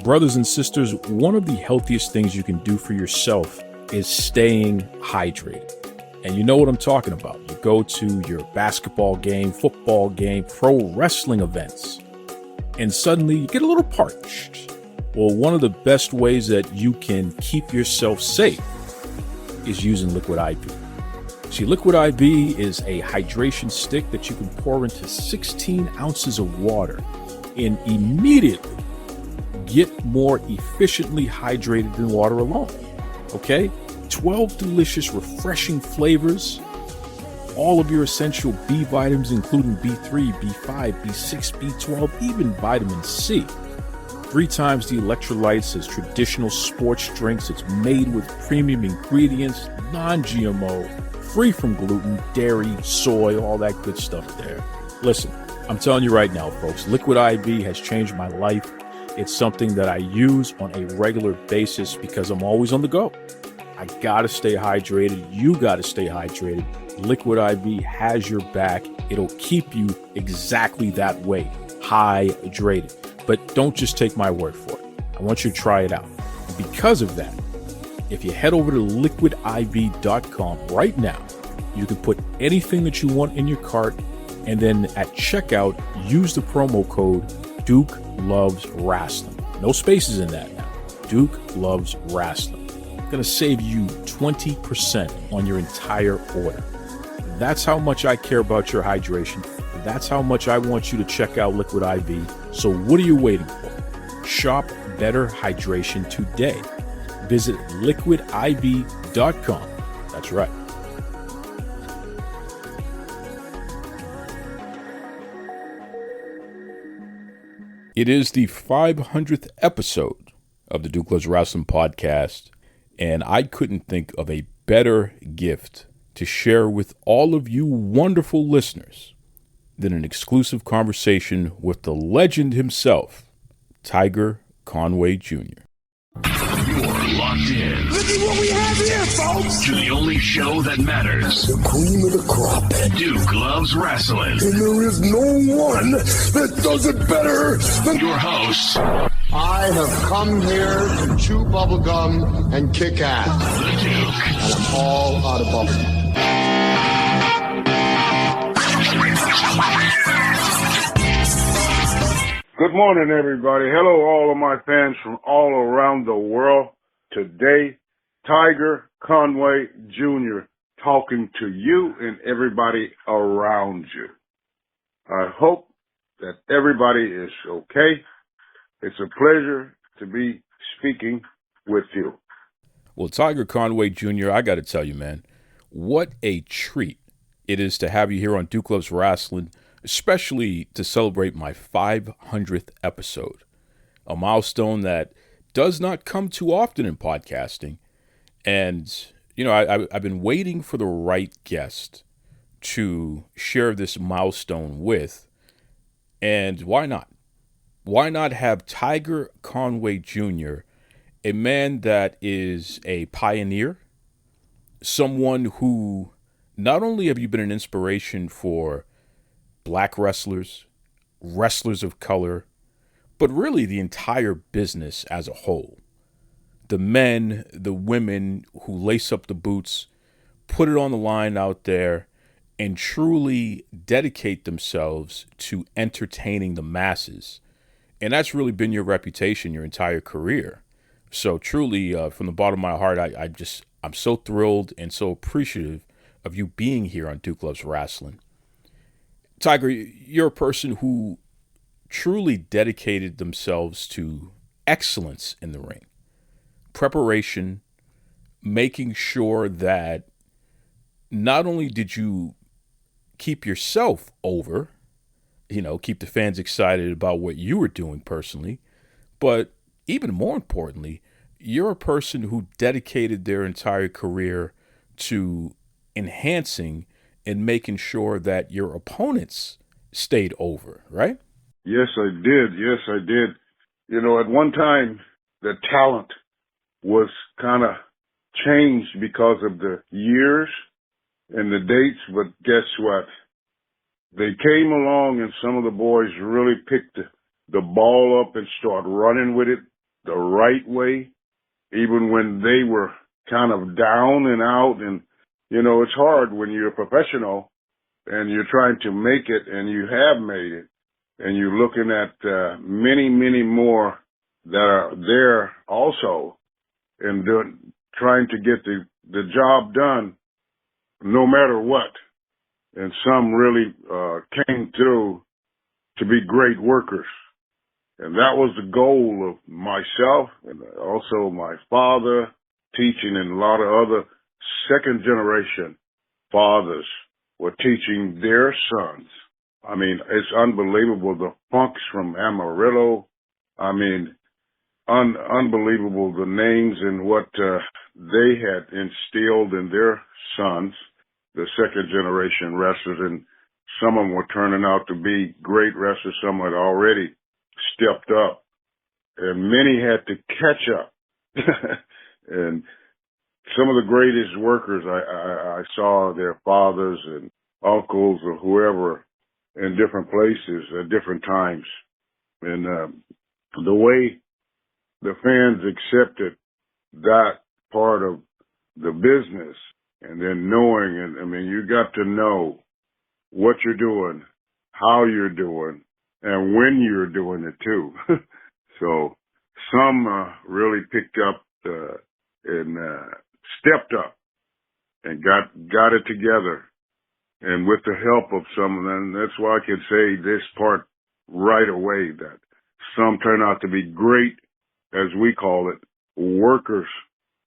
Brothers and sisters, one of the healthiest things you can do for yourself is staying hydrated. And you know what I'm talking about. You go to your basketball game, football game, pro wrestling events, and suddenly you get a little parched. Well, one of the best ways that you can keep yourself safe is using Liquid IV. See, Liquid IV is a hydration stick that you can pour into 16 ounces of water and immediately get more efficiently hydrated than water alone. Okay? 12 delicious, refreshing flavors, all of your essential B vitamins, including B3, B5, B6, B12, even vitamin C. 3 times the electrolytes as traditional sports drinks. It's made with premium ingredients, non-GMO, free from gluten, dairy, soy, all that good stuff there. Listen, I'm telling you right now, folks, Liquid IV has changed my life. It's something that I use on a regular basis because I'm always on the go. I gotta stay hydrated. You gotta stay hydrated. Liquid IV has your back. It'll keep you exactly that way, hydrated. But don't just take my word for it. I want you to try it out. And because of that, if you head over to liquidiv.com right now, you can put anything that you want in your cart, and then at checkout, use the promo code Duke Loves Wrestling. No spaces in that now. Duke Loves Wrestling. Going to save you 20% on your entire order. That's how much I care about your hydration. That's how much I want you to check out Liquid IV. So what are you waiting for? Shop better hydration today. Visit liquidiv.com. That's right. It is the 500th episode of the Duke Loves Wrestling podcast, and I couldn't think of a better gift to share with all of you wonderful listeners than an exclusive conversation with the legend himself, Tiger Conway Jr. You're locked in. Look at what we have here, folks! To the only show that matters. The cream of the crop. Duke Loves Wrestling. And there is no one that does it better than your host. I have come here to chew bubblegum and kick ass. The Duke. And I'm all out of bubblegum. Good morning, everybody. Hello, all of my fans from all around the world. Today, Tiger Conway Jr. talking to you and everybody around you. I hope that everybody is okay. It's a pleasure to be speaking with you. Well, Tiger Conway Jr., I got to tell you, man, what a treat it is to have you here on Duke Loves Wrestling, especially to celebrate my 500th episode, a milestone that does not come too often in podcasting. And, you know, I've been waiting for the right guest to share this milestone with. And why not? Why not have Tiger Conway Jr., a man that is a pioneer, someone who not only have you been an inspiration for black wrestlers, wrestlers of color, but really the entire business as a whole. The men, the women who lace up the boots, put it on the line out there, and truly dedicate themselves to entertaining the masses. And that's really been your reputation your entire career. So truly, from the bottom of my heart, I'm so thrilled and so appreciative of you being here on Duke Loves Wrestling. Tiger, you're a person who truly dedicated themselves to excellence in the ring, preparation, making sure that not only did you keep yourself over, you know, keep the fans excited about what you were doing personally, but even more importantly, you're a person who dedicated their entire career to enhancing and making sure that your opponents stayed over, right? Yes, I did. Yes, I did. You know, at one time, the talent was kind of changed because of the years and the dates, but guess what? They came along and some of the boys really picked the ball up and started running with it. the right way, even when they were kind of down and out. And, it's hard when you're a professional and you're trying to make it, and you have made it, and you're looking at many, many more that are there also, and trying to get the job done no matter what. And some really came through to be great workers. And that was the goal of myself and also my father, teaching, and a lot of other second generation fathers were teaching their sons. I mean, it's unbelievable. The Funks from Amarillo. I mean, unbelievable the names and what they had instilled in their sons, the second generation wrestlers, and some of them were turning out to be great wrestlers. Some had already stepped up, and many had to catch up. And some of the greatest workers I saw their fathers and uncles or whoever in different places at different times. And the way the fans accepted that part of the business, and then knowing, and I mean, you got to know what you're doing, how you're doing, and when you're doing it too. So some really picked up and stepped up and got it together. And with the help of some of them, that's why I can say this part right away, that some turn out to be great, as we call it, workers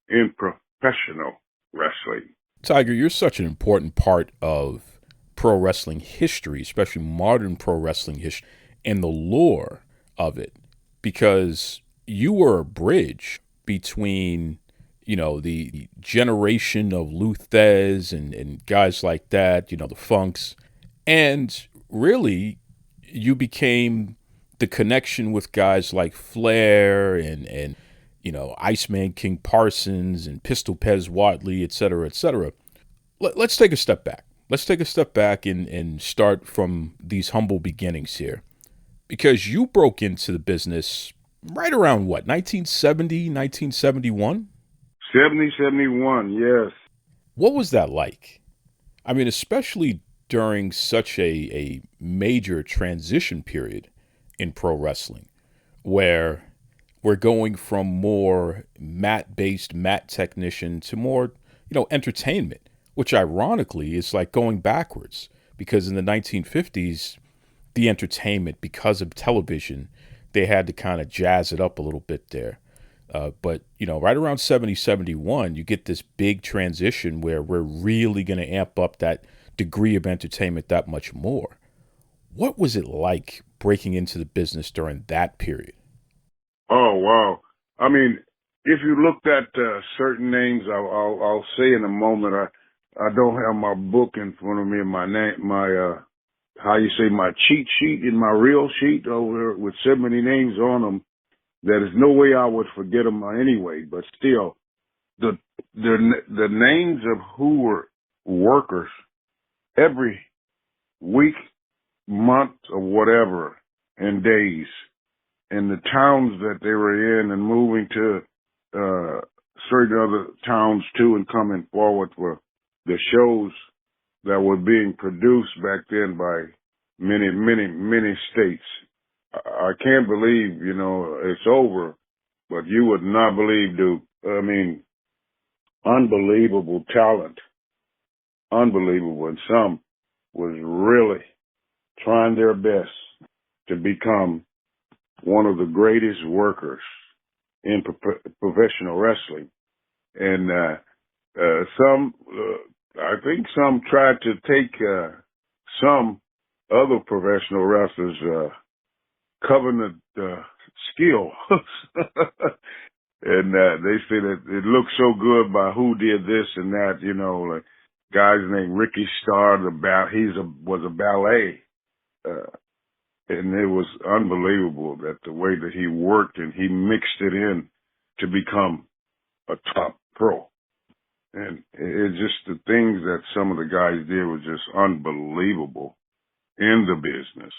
in professional wrestling. Tiger, you're such an important part of pro wrestling history, especially modern pro wrestling history, and the lore of it, because you were a bridge between, the generation of Lou Thesz and guys like that, the Funks, and really you became the connection with guys like Flair and Iceman King Parsons and Pistol Pez Whatley, et cetera, et cetera. Let's take a step back. Let's take a step back and start from these humble beginnings here, because you broke into the business right around what, 1970, 1971? 70, 71, yes. What was that like? I mean, especially during such a major transition period in pro wrestling, where we're going from more mat-based, mat technician to more, entertainment, which ironically is like going backwards, because in the 1950s, the entertainment, because of television, they had to kind of jazz it up a little bit there. But, right around 70, 71, you get this big transition where we're really going to amp up that degree of entertainment that much more. What was it like breaking into the business during that period? Oh, wow. I mean, if you looked at certain names, I'll say in a moment, I don't have my book in front of me, and my cheat sheet in my real sheet over there with so many names on them. There's no way I would forget them anyway, but still, the names of who were workers every week, month, or whatever, and days, and the towns that they were in, and moving to certain other towns too, and coming forward for the shows that were being produced back then by many, many, many states. I can't believe, it's over, but you would not believe, unbelievable talent. Unbelievable. And some was really trying their best to become one of the greatest workers in professional wrestling. And I think some tried to take some other professional wrestlers' covenant skill. And they say that it looked so good by who did this and that, like guys named Ricky Starr, was a ballet. And it was unbelievable that the way that he worked, and he mixed it in to become a top pro. And it's just the things that some of the guys did was just unbelievable in the business.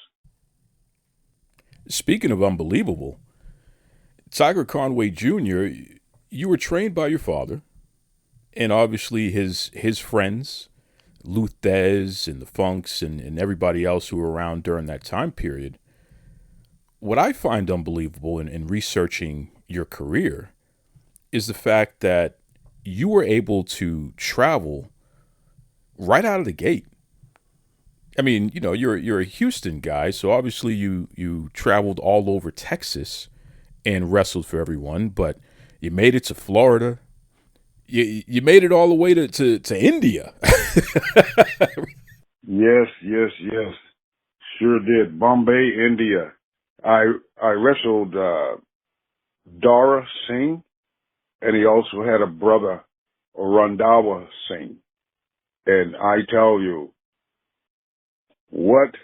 Speaking of unbelievable, Tiger Conway Jr., you were trained by your father, and obviously his friends, Lou Thesz and the Funks and everybody else who were around during that time period. What I find unbelievable in researching your career is the fact that you were able to travel right out of the gate. I mean, you know, you're a Houston guy, so obviously you traveled all over Texas and wrestled for everyone, but you made it to Florida. You made it all the way to India. Yes. Sure did. Bombay, India. I wrestled Dara Singh, and he also had a brother, Randawa Singh. And I tell you, what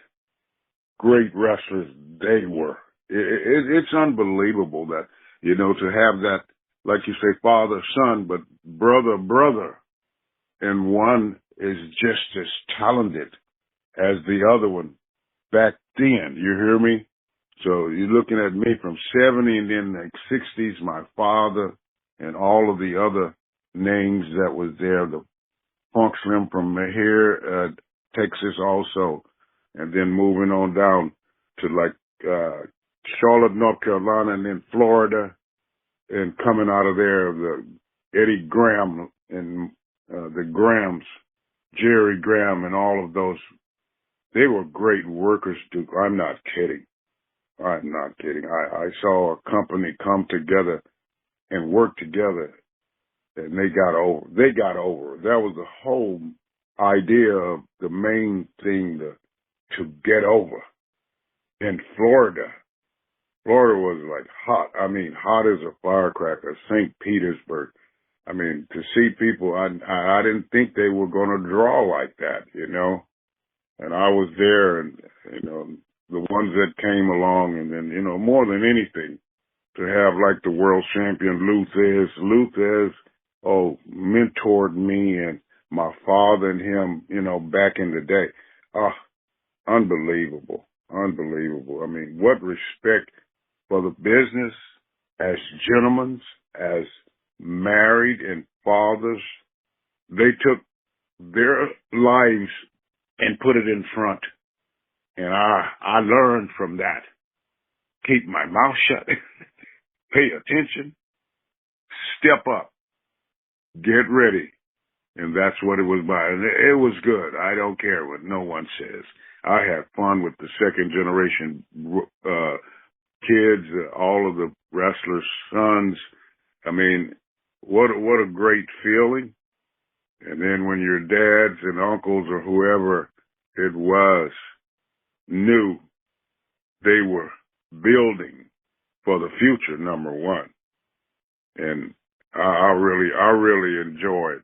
great wrestlers they were. It's unbelievable that, you know, to have that, like you say, father, son, but brother, and one is just as talented as the other one back then. You hear me? So you're looking at me from 70 and then like 60s, my father and all of the other names that was there, the Funk Slim from here, Texas also, and then moving on down to like Charlotte, North Carolina, and then Florida, and coming out of there, the Eddie Graham and the Grahams, Jerry Graham, and all of those. They were great workers, Duke. I'm not kidding. I saw a company come together and work together, and they got over. That was the whole idea of the main thing to get over. In Florida was like hot. I mean, hot as a firecracker. St. Petersburg. I mean, to see people, I didn't think they were going to draw like that, you know. And I was there, and, you know, the ones that came along, and then, you know, more than anything, to have like the world champion Lou Thesz, mentored me and my father and him, you know, back in the day. Unbelievable. I mean, what respect for the business as gentlemen, as married and fathers. They took their lives and put it in front. And I learned from that. Keep my mouth shut. Pay attention. Step up. Get ready. And that's what it was about. And it was good. I don't care what no one says. I had fun with the second generation kids, all of the wrestlers' sons. I mean, what a great feeling. And then when your dads and uncles or whoever it was knew they were building for the future, number one. And I really enjoyed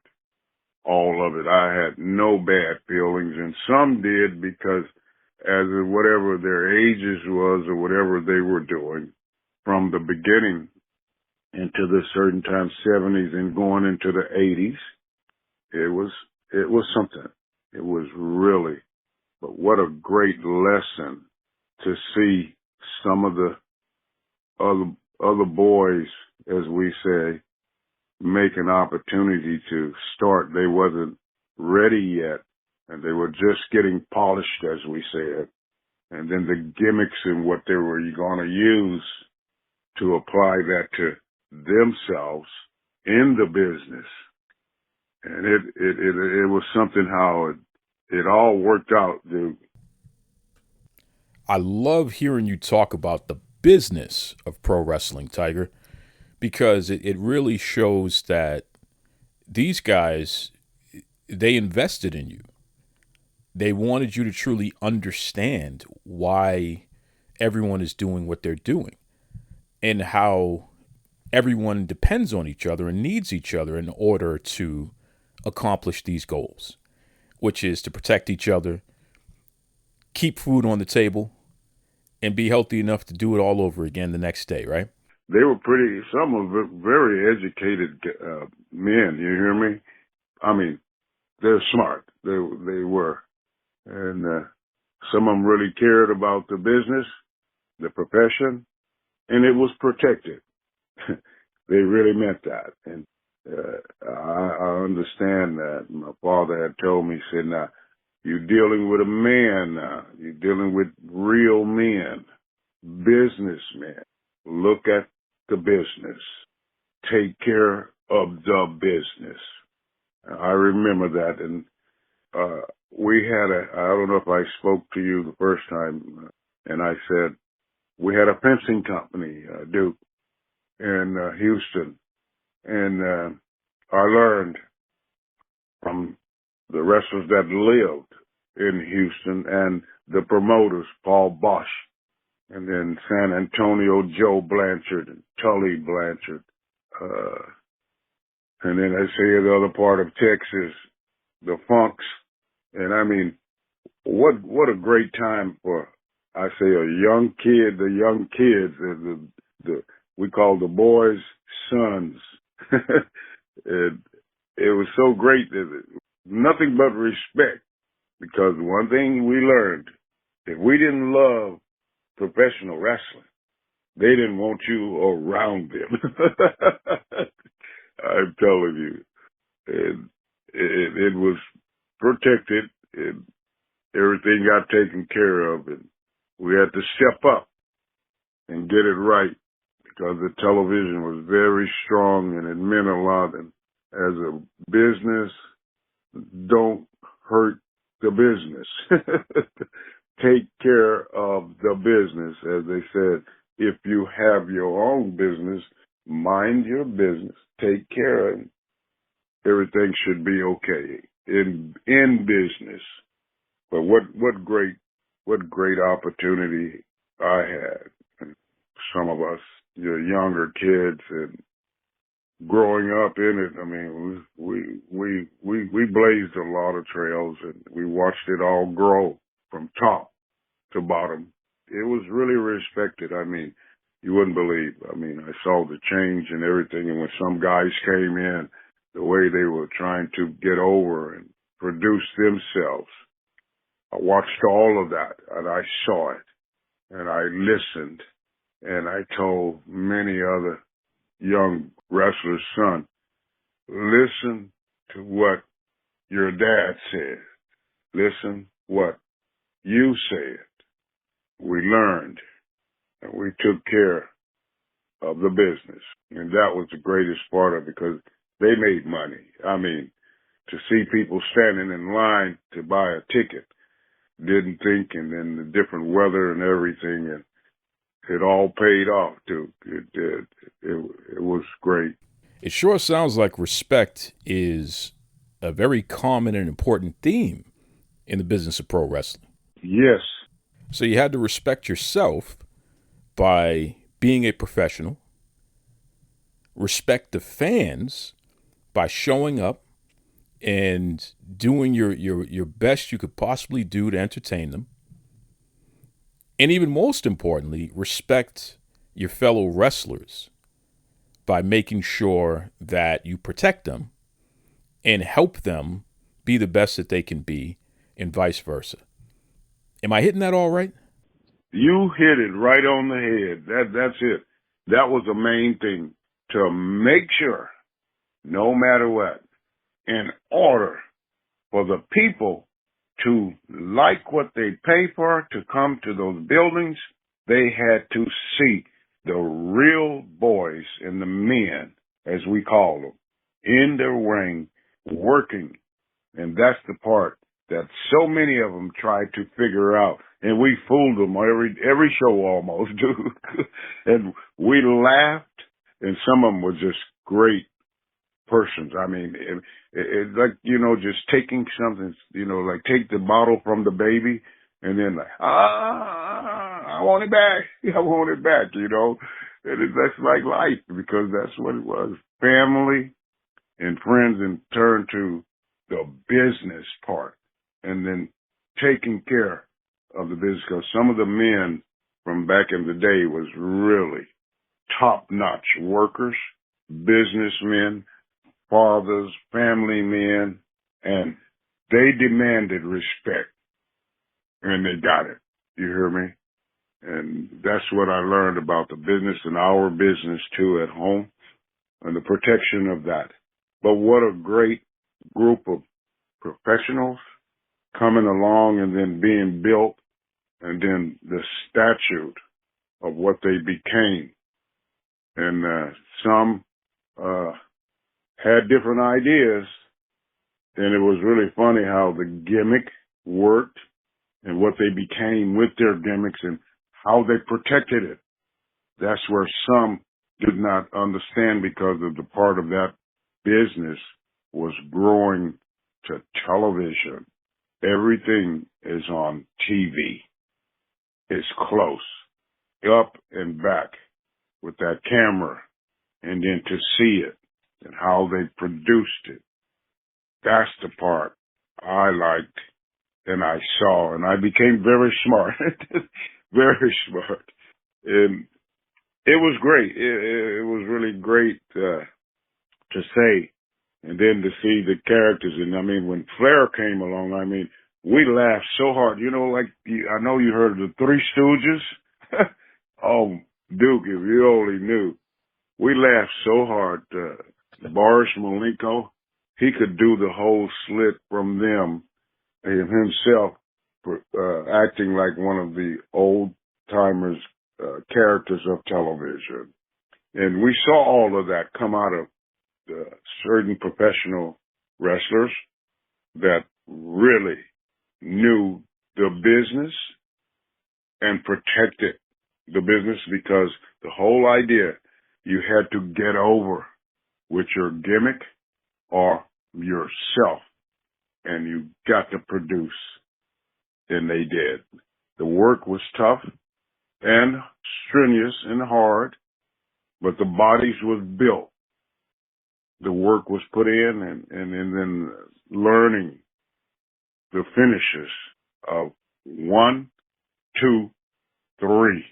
all of it. I had no bad feelings, and some did because as of whatever their ages was or whatever they were doing from the beginning into the certain time 70s and going into the 80s, it was something. It was really, but what a great lesson to see some of the other boys, as we say, make an opportunity to start. They wasn't ready yet, and they were just getting polished, as we said. And then the gimmicks and what they were going to use to apply that to themselves in the business. And it was something how it all worked out, dude. I love hearing you talk about the business of pro wrestling, Tiger, because it really shows that these guys, they invested in you. They wanted you to truly understand why everyone is doing what they're doing and how everyone depends on each other and needs each other in order to accomplish these goals, which is to protect each other, keep food on the table, and be healthy enough to do it all over again the next day, right? They were some were very educated men, you hear me? I mean, they're smart. They were. And some of them really cared about the business, the profession, and it was protected. they really meant that. And I understand that. My father had told me, he said, now, you're dealing with a man now. You're dealing with real men, businessmen. Look at the business. Take care of the business. I remember that. And we had I don't know if I spoke to you the first time, and I said, we had a fencing company, Duke, in Houston. And I learned from the wrestlers that lived in Houston and the promoters, Paul Bosch, and then San Antonio, Joe Blanchard and Tully Blanchard. And then I say the other part of Texas, the Funks. And I mean, what a great time for, I say, a young kid, the young kids, we call the boys sons. It was so great that nothing but respect, because one thing we learned, if we didn't love professional wrestling, they didn't want you around them. I'm telling you, it was protected, and everything got taken care of, and we had to step up and get it right, because the television was very strong and it meant a lot. And as a business, don't hurt the business. Take care of the business. As they said, if you have your own business, mind your business, take care of it. Everything should be okay in business. But what great opportunity I had. And some of us, younger kids, and growing up in it, I mean, we blazed a lot of trails, and we watched it all grow from top to bottom. It was really respected. I mean, you wouldn't believe. I mean, I saw the change and everything, and when some guys came in, the way they were trying to get over and produce themselves, I watched all of that, and I saw it, and I listened, and I told many other young wrestlers, son, listen to what your dad said. Listen what you said. We learned, and we took care of the business. And that was the greatest part of it, because they made money. I mean, to see people standing in line to buy a ticket, didn't think, and then the different weather and everything, and it all paid off, too. It did. It was great. It sure sounds like respect is a very common and important theme in the business of pro wrestling. Yes. So you had to respect yourself by being a professional, respect the fans by showing up and doing your best you could possibly do to entertain them, and even most importantly, respect your fellow wrestlers by making sure that you protect them and help them be the best that they can be, and vice versa. Am I hitting that all right? You hit it right on the head. That's it. That was the main thing, to make sure, no matter what, in order for the people to like what they pay for, to come to those buildings, they had to see the real boys and the men, as we call them, in the ring working. And that's the part that so many of them tried to figure out. And we fooled them every show almost, dude. And we laughed, and some of them were just great persons. I mean, it's like, just taking something, like take the bottle from the baby and then like, I want it back. I want it back, And that's like life, because that's what it was. Family and friends, and turn to the business part, and then taking care of the business, because some of the men from back in the day was really top-notch workers, businessmen, fathers, family men, and they demanded respect, and they got it. You hear me? And that's what I learned about the business and our business too at home and the protection of that. But what a great group of professionals coming along and then being built, and then the statute of what they became. And some had different ideas, and it was really funny how the gimmick worked and what they became with their gimmicks and how they protected it. That's where some did not understand, because of the part of that business was growing to television. Everything is on TV. It's close, up and back with that camera, and then to see it and how they produced it. That's the part I liked and I saw, and I became very smart, very smart. And it was great. It was really great to say, and then to see the characters. And I mean, when Flair came along, I mean, we laughed so hard. You know, like, I know you heard of the Three Stooges. Oh, Duke, if you only knew. We laughed so hard. Boris Malenko, he could do the whole slit from them, and himself acting like one of the old-timers characters of television. And we saw all of that come out of certain professional wrestlers that really knew the business and protected the business, because the whole idea, you had to get over with your gimmick or yourself, and you got to produce. And they did. The work was tough and strenuous and hard, but the bodies was built. The work was put in, and then learning the finishes of 1, 2, 3,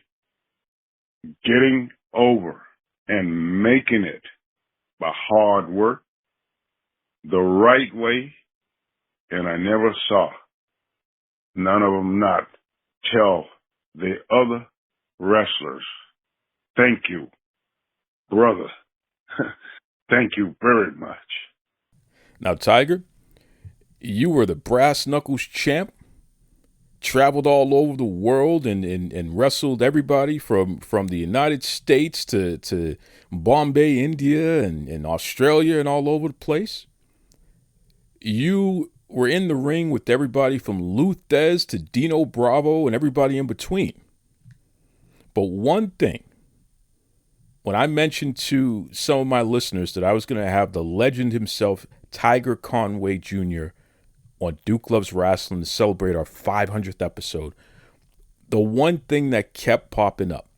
getting over and making it by hard work, the right way. And I never saw none of them not tell the other wrestlers, thank you, brother. Thank you very much. Now, Tiger, you were the brass knuckles champ, traveled all over the world and wrestled everybody from the United States to Bombay, India, and Australia, and all over the place. You were in the ring with everybody from Lou Thesz to Dino Bravo and everybody in between. But one thing, when I mentioned to some of my listeners that I was going to have the legend himself, Tiger Conway Jr., on Duke Loves Wrestling to celebrate our 500th episode, the one thing that kept popping up,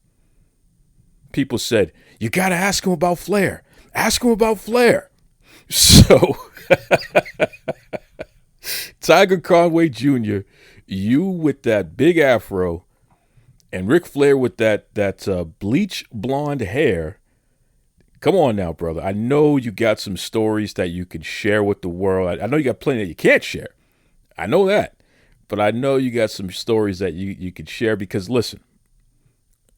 people said, you got to ask him about Flair. Ask him about Flair. So, Tiger Conway Jr., you with that big afro, and Ric Flair with that bleach blonde hair. Come on now, brother. I know you got some stories that you can share with the world. I know you got plenty that you can't share. I know that. But I know you got some stories that you could share, because, listen,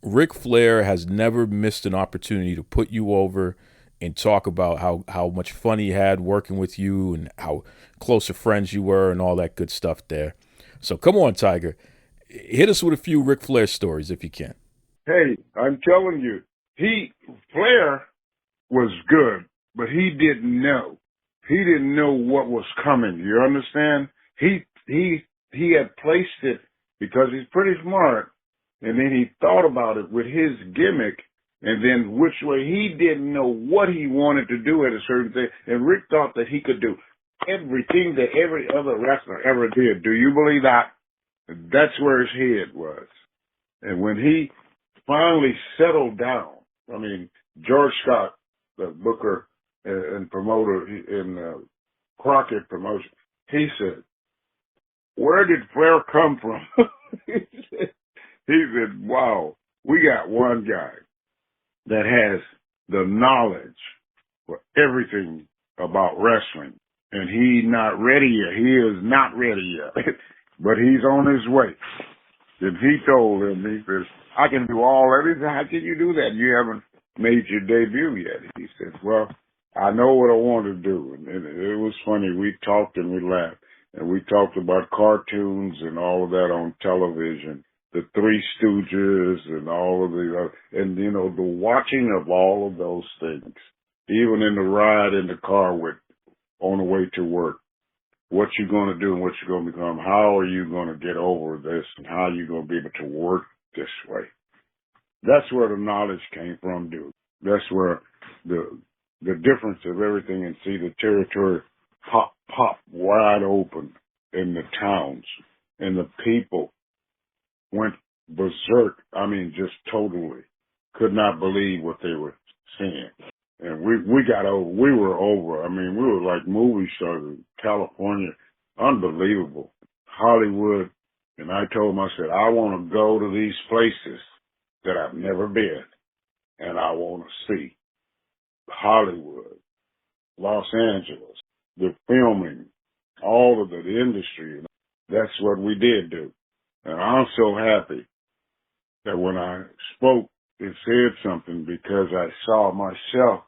Ric Flair has never missed an opportunity to put you over and talk about how much fun he had working with you and how close of friends you were and all that good stuff there. So come on, Tiger. Hit us with a few Ric Flair stories if you can. Hey, I'm telling you, Flair was good, but he didn't know. He didn't know what was coming. You understand? He had placed it because he's pretty smart, and then he thought about it with his gimmick, and then which way he didn't know what he wanted to do at a certain thing. And Rick thought that he could do everything that every other wrestler ever did. Do you believe that? That's where his head was. And when he finally settled down, I mean, George Scott, the booker and promoter in Crockett Promotion, he said, where did Flair come from? he said, wow, we got one guy that has the knowledge for everything about wrestling, and he's not ready yet. He is not ready yet, but he's on his way. And he told him, he says, I can do all that. He said, how can you do that? You haven't made your debut yet. He said, well, I know what I want to do. And it was funny. We talked and we laughed. And we talked about cartoons and all of that on television, the Three Stooges and all of the, and you know, the watching of all of those things, even in the ride in the car on the way to work, what you're going to do and what you're going to become, how are you going to get over this and how are you going to be able to work this way? That's where the knowledge came from, dude. That's where the difference of everything, and see the territory pop wide open in the towns, and the people went berserk. I mean, just totally could not believe what they were seeing. And we got over, we were over. I mean, we were like movie stars in California, unbelievable. Hollywood. And I told him, I said, I want to go to these places that I've never been, and I want to see Hollywood, Los Angeles, the filming, all of the industry. That's what we did do. And I'm so happy that when I spoke, it said something, because I saw myself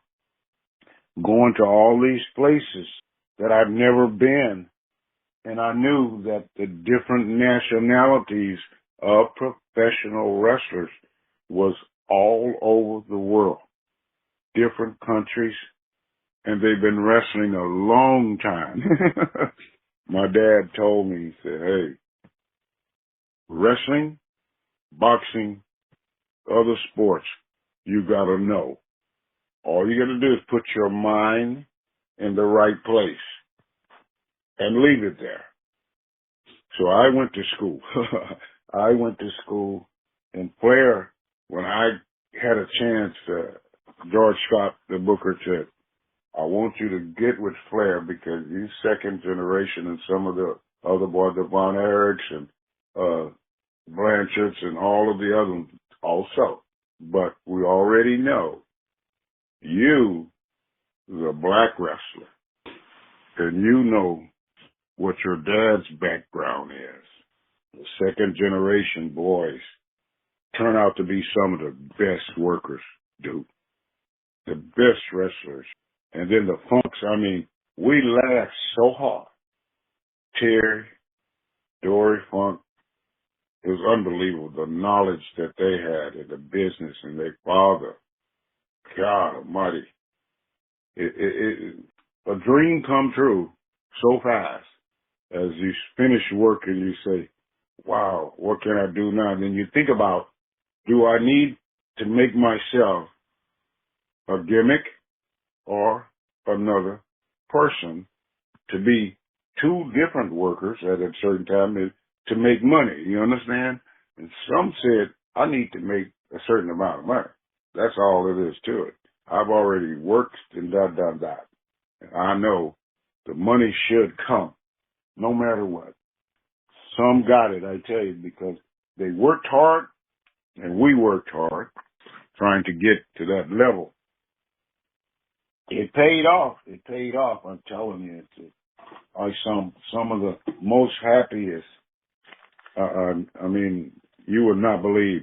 going to all these places that I've never been. And I knew that the different nationalities of professional wrestlers was all over the world, different countries, and they've been wrestling a long time. My dad told me, he said, hey, wrestling, boxing, other sports, you got to know. All you got to do is put your mind in the right place and leave it there. So I went to school. I went to school, and Flair, when I had a chance, George Scott, the booker, said, I want you to get with Flair because he's second generation, and some of the other boys, the Von Erichs and Blanchards and all of the other ones also. But we already know you, the black wrestler, and you know what your dad's background is. The second generation boys turn out to be some of the best workers, dude. The best wrestlers. And then the Funks, I mean, we laughed so hard. Terry, Dory Funk, it was unbelievable, the knowledge that they had in the business and their father. God almighty. A dream come true so fast. As you finish work and you say, wow, what can I do now? And then you think about, do I need to make myself a gimmick or another person to be two different workers at a certain time to make money? You understand? And some said, I need to make a certain amount of money. That's all it is to it. I've already worked and done. And I know the money should come no matter what. Some got it, I tell you, because they worked hard and we worked hard trying to get to that level. It paid off. It paid off. I'm telling you. Some of the most happiest. I mean, you would not believe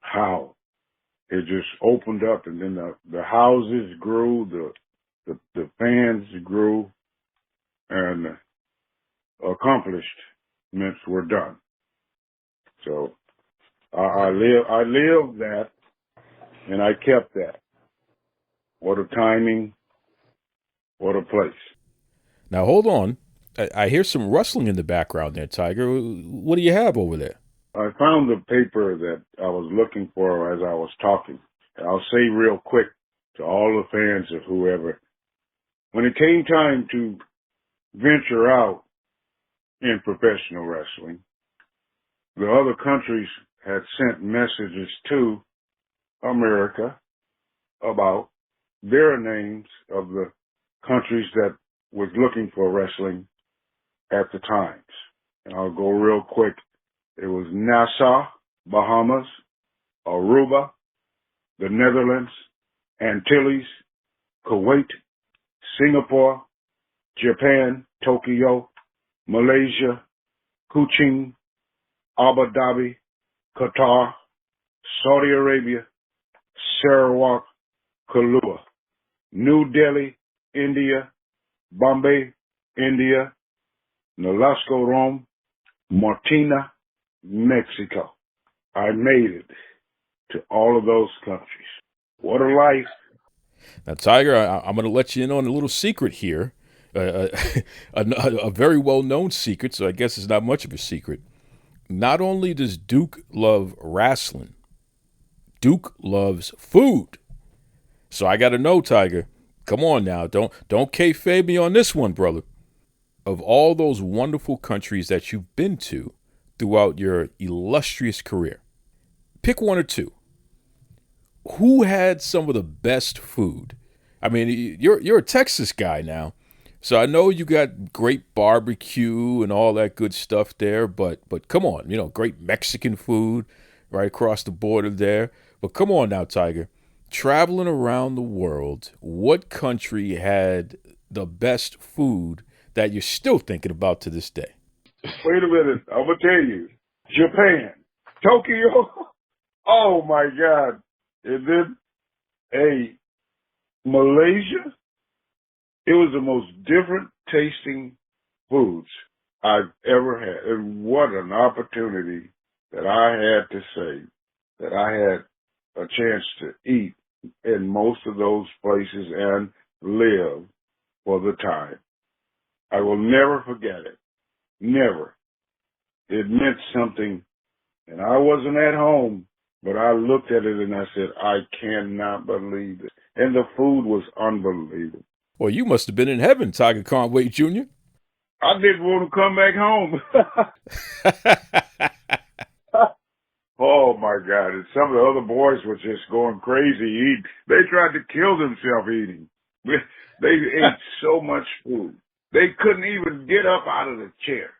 how it just opened up, and then the houses grew, the fans grew, and accomplishments were done. So I lived that, and I kept that. What a timing, what a place. Now, hold on. I hear some rustling in the background there, Tiger. What do you have over there? I found the paper that I was looking for as I was talking. And I'll say real quick to all the fans of whoever, when it came time to venture out in professional wrestling, the other countries had sent messages to America about their names of the countries that was looking for wrestling at the times. And I'll go real quick. It was Nassau, Bahamas, Aruba, the Netherlands, Antilles, Kuwait, Singapore, Japan, Tokyo, Malaysia, Kuching, Abu Dhabi, Qatar, Saudi Arabia, Sarawak, Kahlua, New Delhi, India, Bombay, India, Nolasco, Rome, Martina, Mexico. I made it to all of those countries. What a life. Now, Tiger, I'm going to let you in on a little secret here, a very well-known secret, so I guess it's not much of a secret. Not only does Duke love wrestling, Duke loves food. So I got to know, Tiger, come on now, don't kayfabe me on this one, brother. Of all those wonderful countries that you've been to throughout your illustrious career, pick one or two. Who had some of the best food? I mean, you're a Texas guy now, so I know you got great barbecue and all that good stuff there. But come on, great Mexican food right across the border there. But come on now, Tiger, traveling around the world, what country had the best food that you're still thinking about to this day? Wait a minute, I'm gonna tell you, Japan, Tokyo. Oh my God. And then, Malaysia, it was the most different tasting foods I've ever had. And what an opportunity that I had to say that I had a chance to eat in most of those places and live for the time. I will never forget it. Never. It meant something. And I wasn't at home. But I looked at it and I said, I cannot believe it. And the food was unbelievable. Well, you must have been in heaven, Tiger Conway Jr. I didn't want to come back home. Oh, my God. And some of the other boys were just going crazy. They tried to kill themselves eating. They ate so much food. They couldn't even get up out of the chair.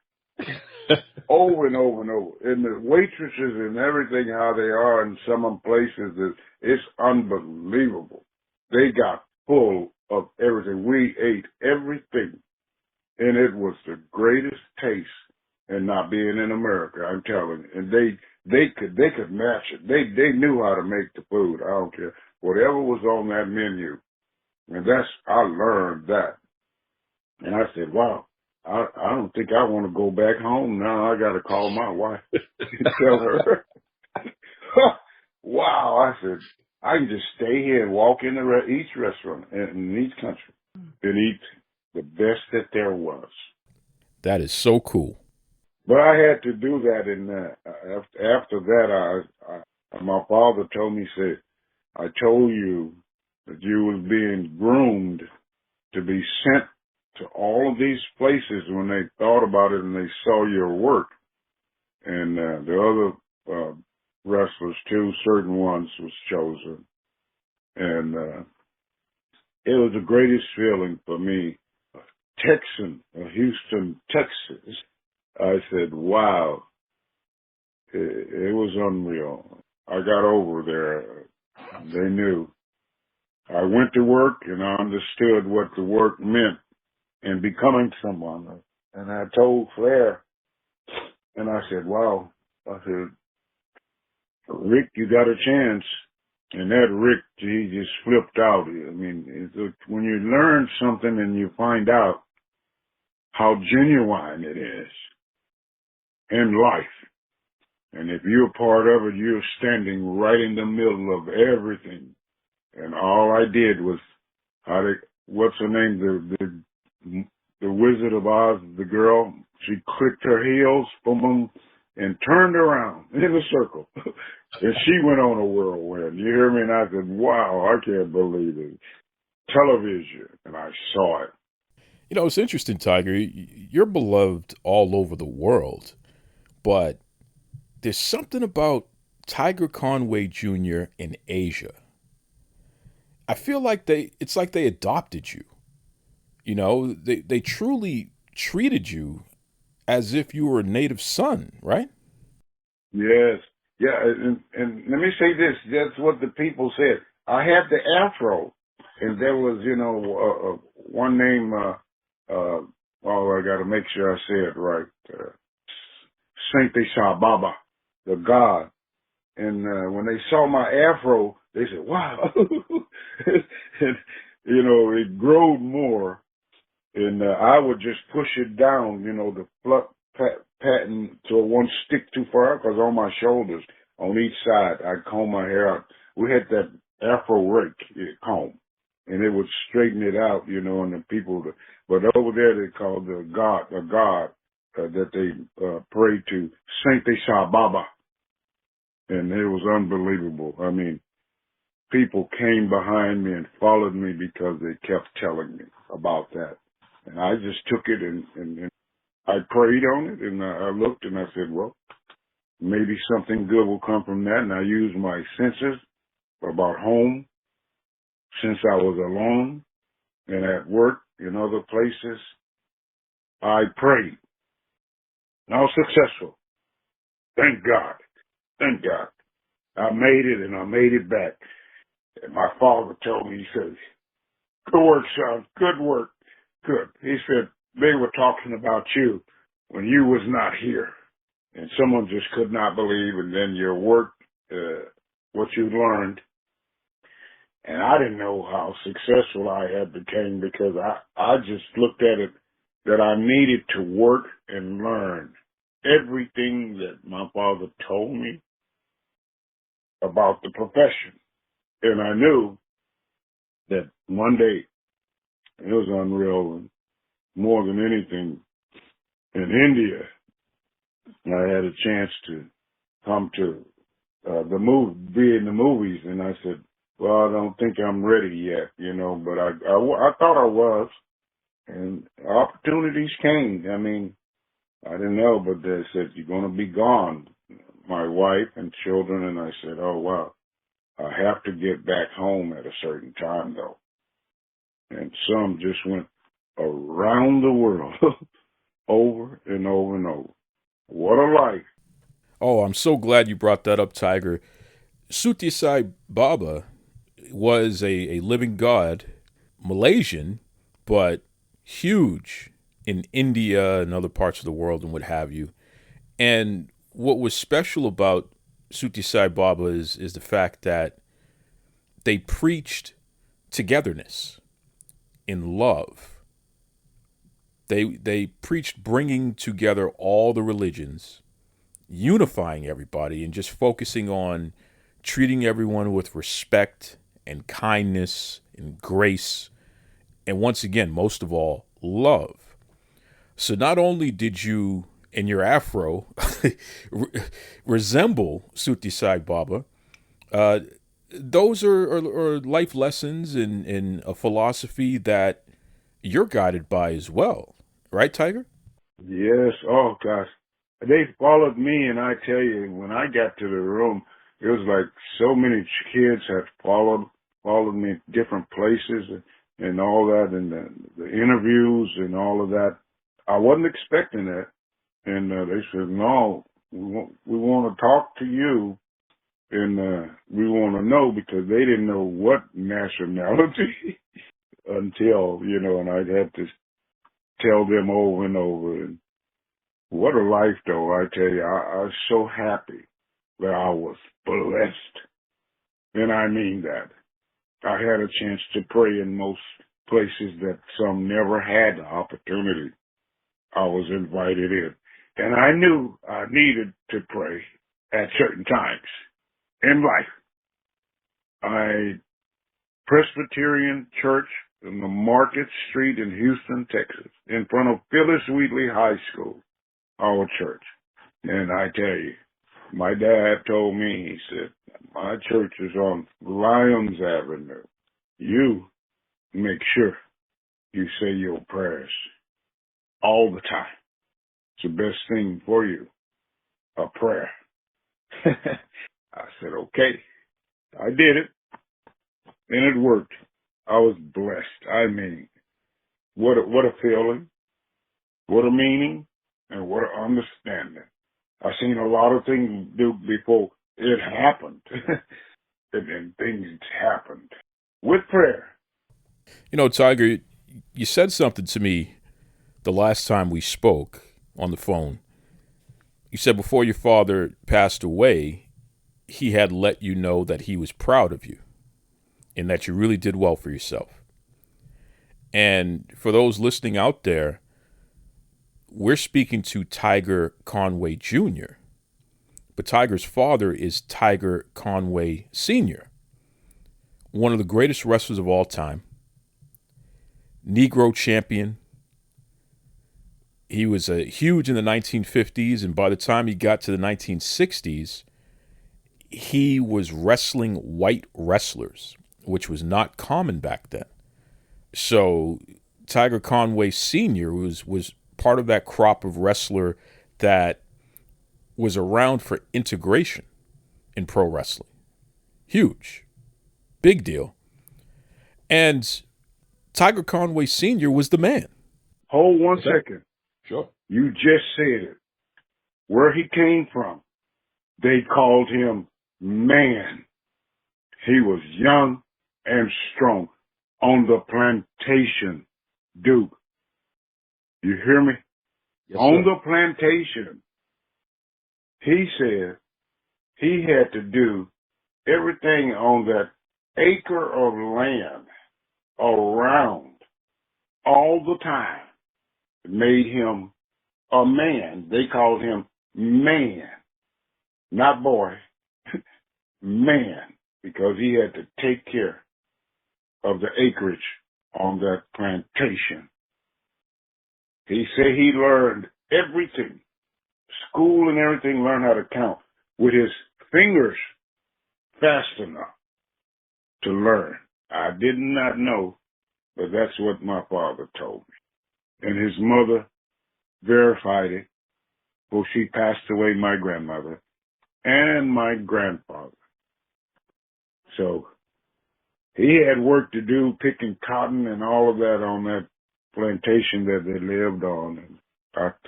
Over and over and over. And the waitresses and everything, how they are in some places, it's unbelievable. They got full of everything. We ate everything. And it was the greatest taste in not being in America, I'm telling you. And they could match it. They knew how to make the food. I don't care. Whatever was on that menu. And I learned that. And I said, wow. I don't think I want to go back home now. I got to call my wife and tell her. Wow. I said, I can just stay here and walk in each restaurant in each country and eat the best that there was. That is so cool. But I had to do that. And after that, my father told me, said, I told you that you was being groomed to be sent to all of these places when they thought about it and they saw your work. And the other wrestlers, too, certain ones was chosen. And it was the greatest feeling for me. Texan, Houston, Texas. I said, wow, it was unreal. I got over there. They knew. I went to work and I understood what the work meant. And becoming someone. And I told Flair, and I said, wow, I said, Rick, you got a chance. And that Rick, he just flipped out. I mean, when you learn something and you find out how genuine it is in life, and if you're part of it, you're standing right in the middle of everything. And all I did was, what's her name, the Wizard of Oz, the girl, she clicked her heels, boom, boom, and turned around in a circle. And she went on a whirlwind. You hear me? And I said, wow, I can't believe it. Television. And I saw it. It's interesting, Tiger. You're beloved all over the world, but there's something about Tiger Conway Jr. in Asia. I feel like it's like they adopted you. They truly treated you as if you were a native son, right? Yes. Yeah, and let me say this. That's what the people said. I had the afro, and there was, one name, I got to make sure I say it right. Sathya Sai Baba, the God. And when they saw my afro, they said, wow. And, it growed more. And I would just push it down, the pattern so it won't stick too far, because on my shoulders, on each side, I'd comb my hair out. We had that afro rake comb, and it would straighten it out, and the people, but over there they called a god that they prayed to, Sathya Sai Baba. And it was unbelievable. I mean, people came behind me and followed me because they kept telling me about that. And I just took it and I prayed on it, and I looked and I said, well, maybe something good will come from that. And I used my senses about home, since I was alone and at work in other places. I prayed. And I was successful. Thank God. Thank God. I made it, and I made it back. And my father told me, he said, good work, son. Good work. Good. He said, they were talking about you when you was not here. And someone just could not believe, and then your work, what you learned. And I didn't know how successful I had became, because I just looked at it that I needed to work and learn everything that my father told me about the profession. And I knew that one day, it was unreal, and more than anything, in India, I had a chance to come to be in the movies, and I said, well, I don't think I'm ready yet, but I thought I was, and opportunities came. I mean, I didn't know, but they said, you're going to be gone, my wife and children, and I said, oh, wow, I have to get back home at a certain time, though. And some just went around the world, over and over and over. What a life. Oh, I'm so glad you brought that up, Tiger. Sathya Sai Baba was a living god, Malaysian, but huge in India and other parts of the world and what have you. And what was special about Sathya Sai Baba is the fact that they preached togetherness in love. They preached bringing together all the religions, unifying everybody, and just focusing on treating everyone with respect and kindness and grace, and once again, most of all, love. So not only did you, in your afro, resemble Sathya Sai Baba, those are life lessons and a philosophy that you're guided by as well. Right, Tiger? Yes. Oh, gosh. They followed me, and I tell you, when I got to the room, it was like so many kids had followed me in different places and all that, and the interviews and all of that. I wasn't expecting that. And they said, no, we want to talk to you, and we want to know, because they didn't know what nationality until, and I'd have to tell them over and over. And what a life, though, I tell you. I was so happy that I was blessed. And I mean that. I had a chance to pray in most places that some never had the opportunity. I was invited in. And I knew I needed to pray at certain times in life. Presbyterian Church in the Market Street in Houston, Texas, in front of Pez Whatley High School, our church. And I tell you, my dad told me, he said, my church is on Lyons Avenue. You make sure you say your prayers all the time. It's the best thing for you, a prayer. I said, okay. I did it, and it worked. I was blessed. I mean, what a feeling, what a meaning, and what an understanding. I've seen a lot of things do before it happened, and then things happened with prayer. Tiger, you said something to me the last time we spoke on the phone. You said before your father passed away, he had let you know that he was proud of you and that you really did well for yourself. And for those listening out there, we're speaking to Tiger Conway Jr., but Tiger's father is Tiger Conway Sr., one of the greatest wrestlers of all time, Negro champion. He was huge in the 1950s, and by the time he got to the 1960s, he was wrestling white wrestlers, which was not common back then. So Tiger Conway Sr. was part of that crop of wrestler that was around for integration in pro wrestling. Huge. Big deal. And Tiger Conway Sr. was the man. Hold one second. Sure. You just said it. Where he came from, they called him man. He was young and strong on the plantation, Duke. You hear me? Yes, on sir. the plantation, he said he had to do everything on that acre of land around all the time. It made him a man. They called him man, not boy, man, because he had to take care of the acreage on that plantation. He said he learned everything, school and everything, learned how to count with his fingers fast enough to learn. I did not know, but that's what my father told me. And his mother verified it, for she passed away, my grandmother and my grandfather. So he had work to do, picking cotton and all of that on that plantation that they lived on. And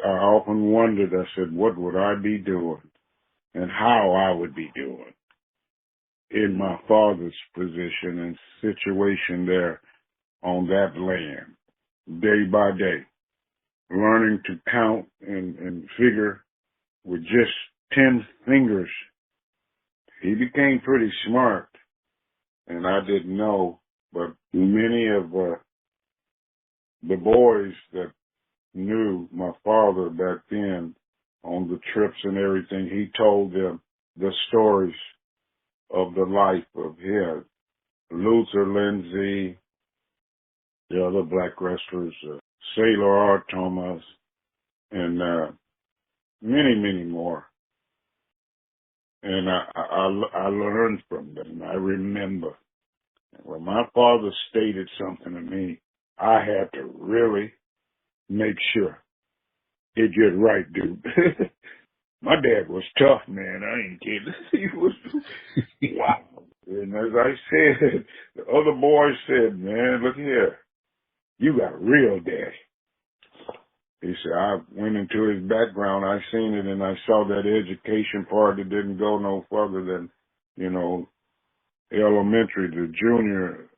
I often wondered, I said, what would I be doing and how I would be doing in my father's position and situation there on that land, day by day, learning to count and figure with just 10 fingers. He became pretty smart, and I didn't know, but many of the boys that knew my father back then on the trips and everything, he told them the stories of the life of him. Luther Lindsay, the other black wrestlers, Sailor R. Thomas, and many, many more. And I learned from them. I remember when my father stated something to me, I had to really make sure it get right, dude. My dad was tough, man. I ain't kidding. He was, wow. And as I said, the other boys said, man, look here. You got a real daddy. He said, I went into his background. I seen it, and I saw that education part that didn't go no further than, elementary to junior,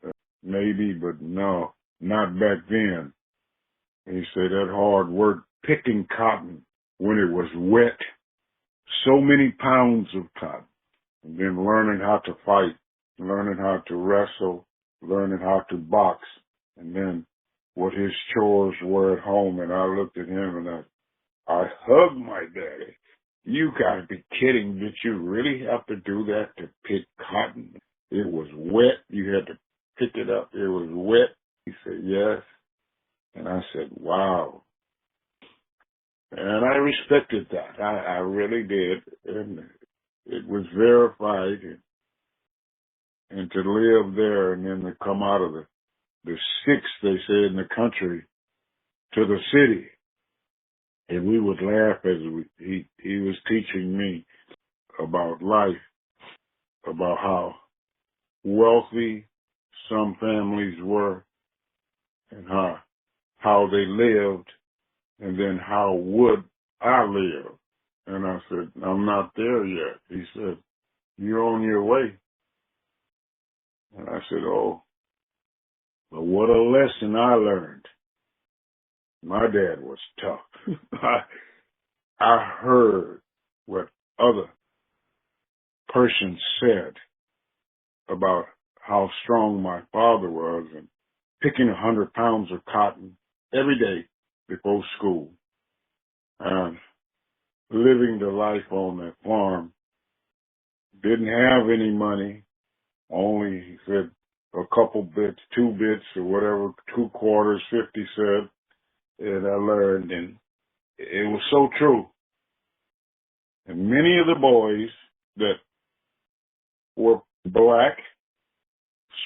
maybe, but no, not back then. He said that hard work, picking cotton when it was wet, so many pounds of cotton, and then learning how to fight, learning how to wrestle, learning how to box, and then what his chores were at home. And I looked at him and I hugged my daddy. You gotta be kidding. Did you really have to do that to pick cotton? It was wet. You had to pick it up. It was wet. He said, yes. And I said, wow. And I respected that. I really did. And it was verified. And to live there and then to come out of the six, they say, in the country to the city. And we would laugh as he was teaching me about life, about how wealthy some families were and how they lived, and then how would I live. And I said, I'm not there yet. He said, you're on your way. And I said, oh, but what a lesson I learned. My dad was tough. I heard what other person said about how strong my father was and picking 100 pounds of cotton every day before school and living the life on that farm. Didn't have any money, only, he said, a couple bits, 2 bits or whatever, 2 quarters, 50 cents, and I learned, and it was so true. And many of the boys that were black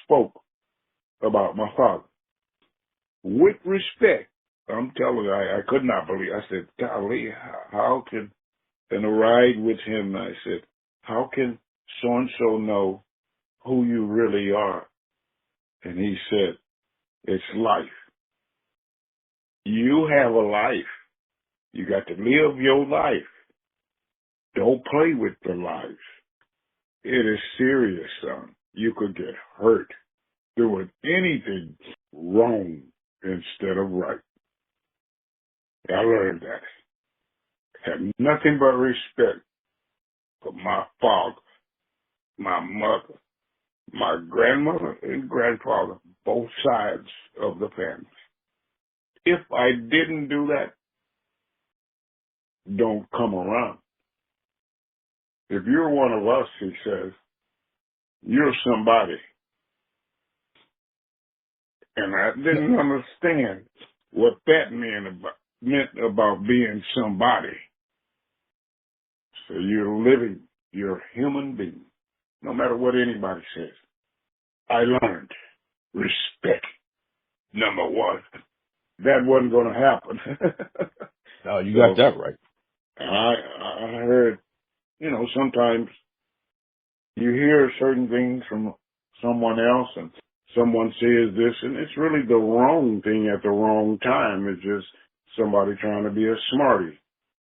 spoke about my father with respect. I'm telling you, I could not believe. I said, golly, how can, in a ride with him, I said, how can so-and-so know who you really are? And he said, it's life. You have a life. You got to live your life. Don't play with the life. It is serious, son. You could get hurt doing anything wrong instead of right. I learned that. Have nothing but respect for my father, my mother, my grandmother and grandfather, both sides of the family. If I didn't do that, don't come around. If you're one of us, he says, you're somebody. And I didn't understand what that meant about being somebody. So you're living, you're a human being, no matter what anybody says. I learned respect, number one. That wasn't going to happen. No, you got that right. I heard, sometimes you hear certain things from someone else and someone says this, and it's really the wrong thing at the wrong time. It's just somebody trying to be a smarty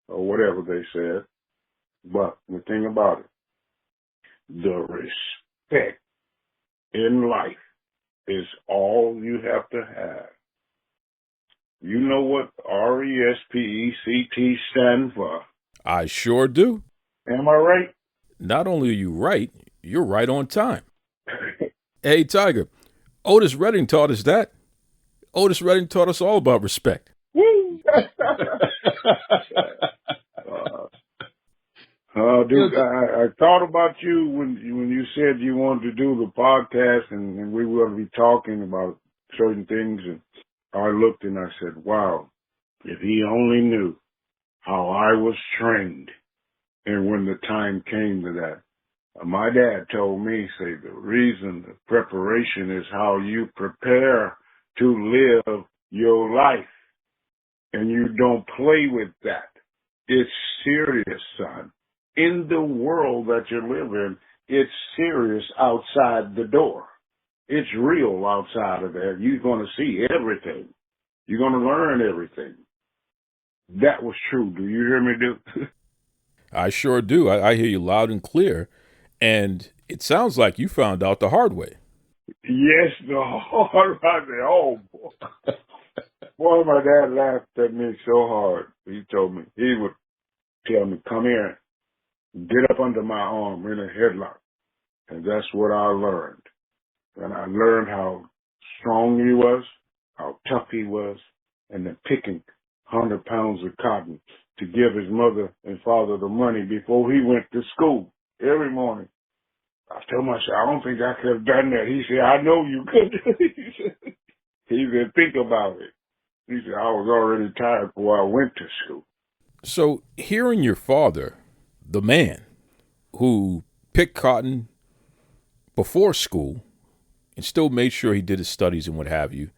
or whatever they said. But the thing about it, the respect in life is all you have to have. You know what RESPECT stand for? I sure do. Am I right? Not only are you right, you're right on time. Hey, Tiger, Otis Redding taught us that. Otis Redding taught us all about respect. Dude, I thought about you when you said you wanted to do the podcast and we were going to be talking about certain things, and I looked and I said, wow, if he only knew how I was trained and when the time came to that. My dad told me, say, the reason the preparation is how you prepare to live your life, and you don't play with that. It's serious, son. In the world that you live in, it's serious outside the door. It's real outside of there. You're going to see everything. You're going to learn everything. That was true. Do you hear me, dude? I sure do. I hear you loud and clear. And it sounds like you found out the hard way. Yes, the hard way. Oh, boy. Boy, my dad laughed at me so hard. He told me, he would tell me, come here, get up under my arm in a headlock. And that's what I learned. And I learned how strong he was, how tough he was, and then picking 100 pounds of cotton to give his mother and father the money before he went to school every morning. I told myself, I don't think I could have done that. He said, I know you could. He said, think about it. He said, I was already tired before I went to school. So hearing your father, the man who picked cotton before school and still made sure he did his studies and what have you,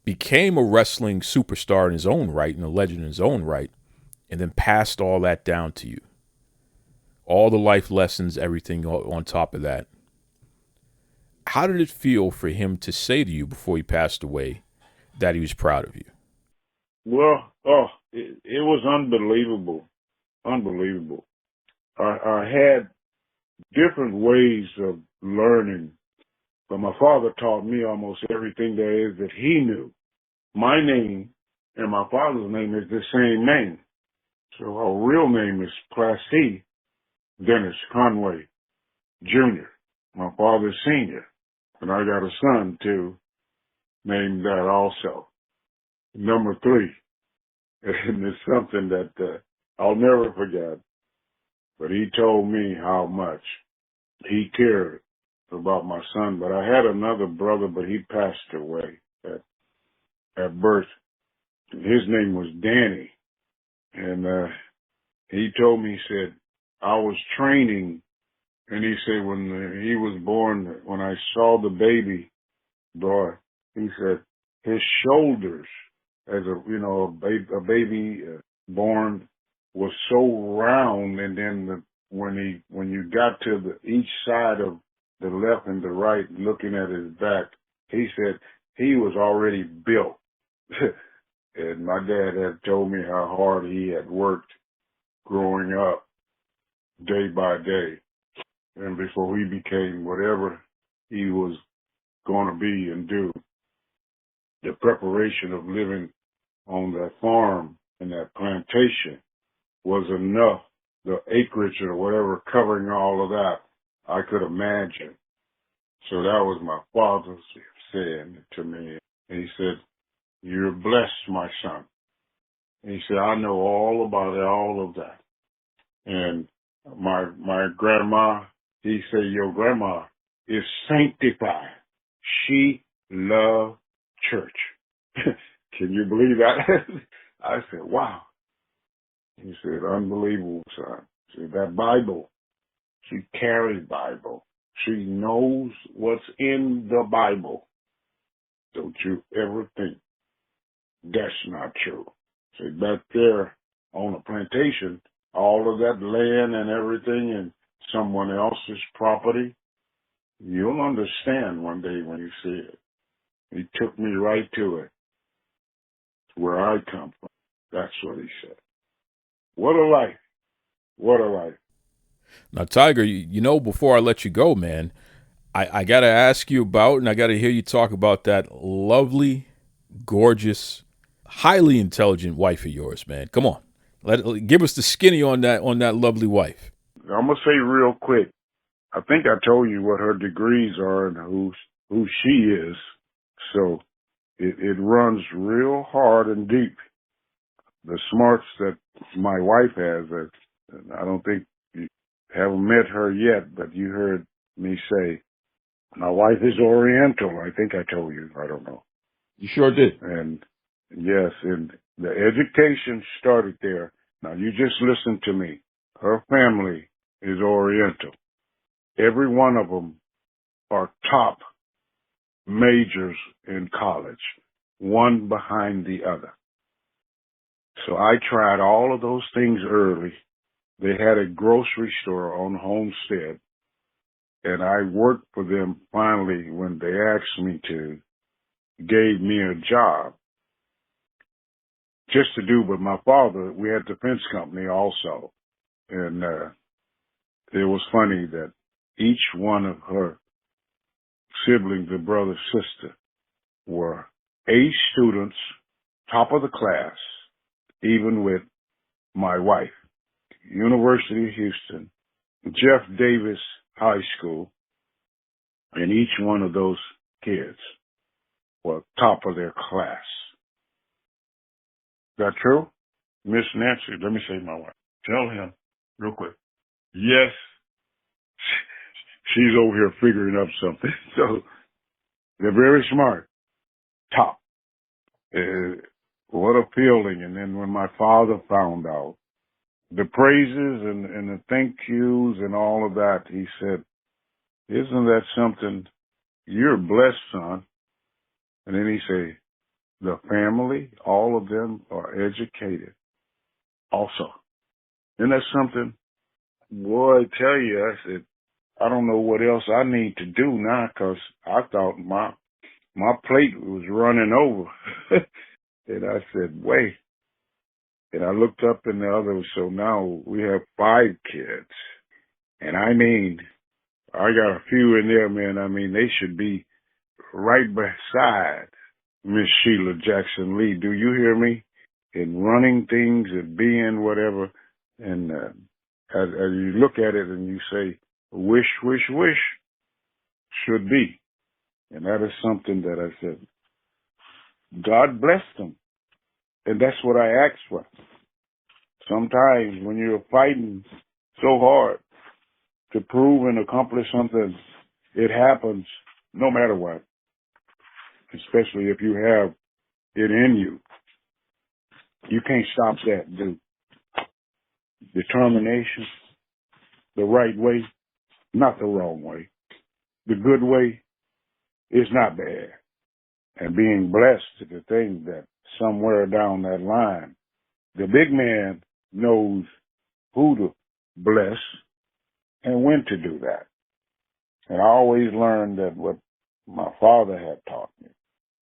became a wrestling superstar in his own right and a legend in his own right, and then passed all that down to you. All the life lessons, everything on top of that. How did it feel for him to say to you before he passed away that he was proud of you? Well, it was unbelievable. Unbelievable. I had different ways of learning, but my father taught me almost everything there is that he knew. My name and my father's name is the same name. So our real name is Placide, Dennis Conway Jr., my father's senior. And I got a son, too, named that also. Number 3. And it's something that I'll never forget. But he told me how much he cared about my son. But I had another brother, but he passed away at birth. His name was Danny. And he told me, he said, I was training. And he said, when he was born, when I saw the baby boy, he said, his shoulders, as a baby born, was so round, and then when you got to each side of the left and the right, looking at his back, he said he was already built. And my dad had told me how hard he had worked growing up, day by day, and before he became whatever he was going to be and do. The preparation of living on that farm and that plantation was enough, the acreage or whatever covering all of that, I could imagine. So that was my father saying to me. And he said, you're blessed, my son. And he said, I know all about it, all of that. And my grandma, he said, your grandma is sanctified. She loved church. Can you believe that? I said, wow. He said, unbelievable, son. He said, that Bible, she carried Bible. She knows what's in the Bible. Don't you ever think that's not true. See, back there on the plantation, all of that land and everything and someone else's property, you'll understand one day when you see it. He took me right to it, where I come from. That's what he said. What a life. What a life. Now, Tiger, before I let you go, man, I got to ask you about, and I got to hear you talk about that lovely, gorgeous, highly intelligent wife of yours, man. Come on. Give us the skinny on that lovely wife. I'm going to say real quick, I think I told you what her degrees are and who she is. So it runs real hard and deep. The smarts that my wife has, I don't think you haven't met her yet, but you heard me say, my wife is Oriental. I think I told you. I don't know. You sure did. And yes, and the education started there. Now you just listen to me. Her family is Oriental. Every one of them are top majors in college, one behind the other. So I tried all of those things early. They had a grocery store on Homestead, and I worked for them finally when they asked me to, gave me a job just to do with my father. We had the fence company also. And it was funny that each one of her siblings, the brother, sister, were A students, top of the class, even with my wife. University of Houston, Jeff Davis High School, and each one of those kids were top of their class. That true? Miss Nancy, let me say my wife. Tell him real quick. Yes, she's over here figuring up something. So they're very smart. Top. What a feeling. And then when my father found out, the praises and the thank yous and all of that, he said, isn't that something? You're blessed, son. And then he said, the family, all of them are educated also. Isn't that something? Boy, I tell you, I said, I don't know what else I need to do now, because I thought my plate was running over. And I said, wait. And I looked up in the others, so now we have 5 kids. And I mean, I got a few in there, man. I mean, they should be right beside Miss Sheila Jackson Lee. Do you hear me? In running things and being whatever. And as you look at it and you say, wish, wish, wish, should be. And that is something that I said, God bless them. And that's what I asked for. Sometimes when you're fighting so hard to prove and accomplish something, it happens no matter what, especially if you have it in you. You can't stop that, dude. Determination, the right way, not the wrong way. The good way is not bad. And being blessed is the thing that somewhere down that line, the big man knows who to bless and when to do that. And I always learned that what my father had taught me.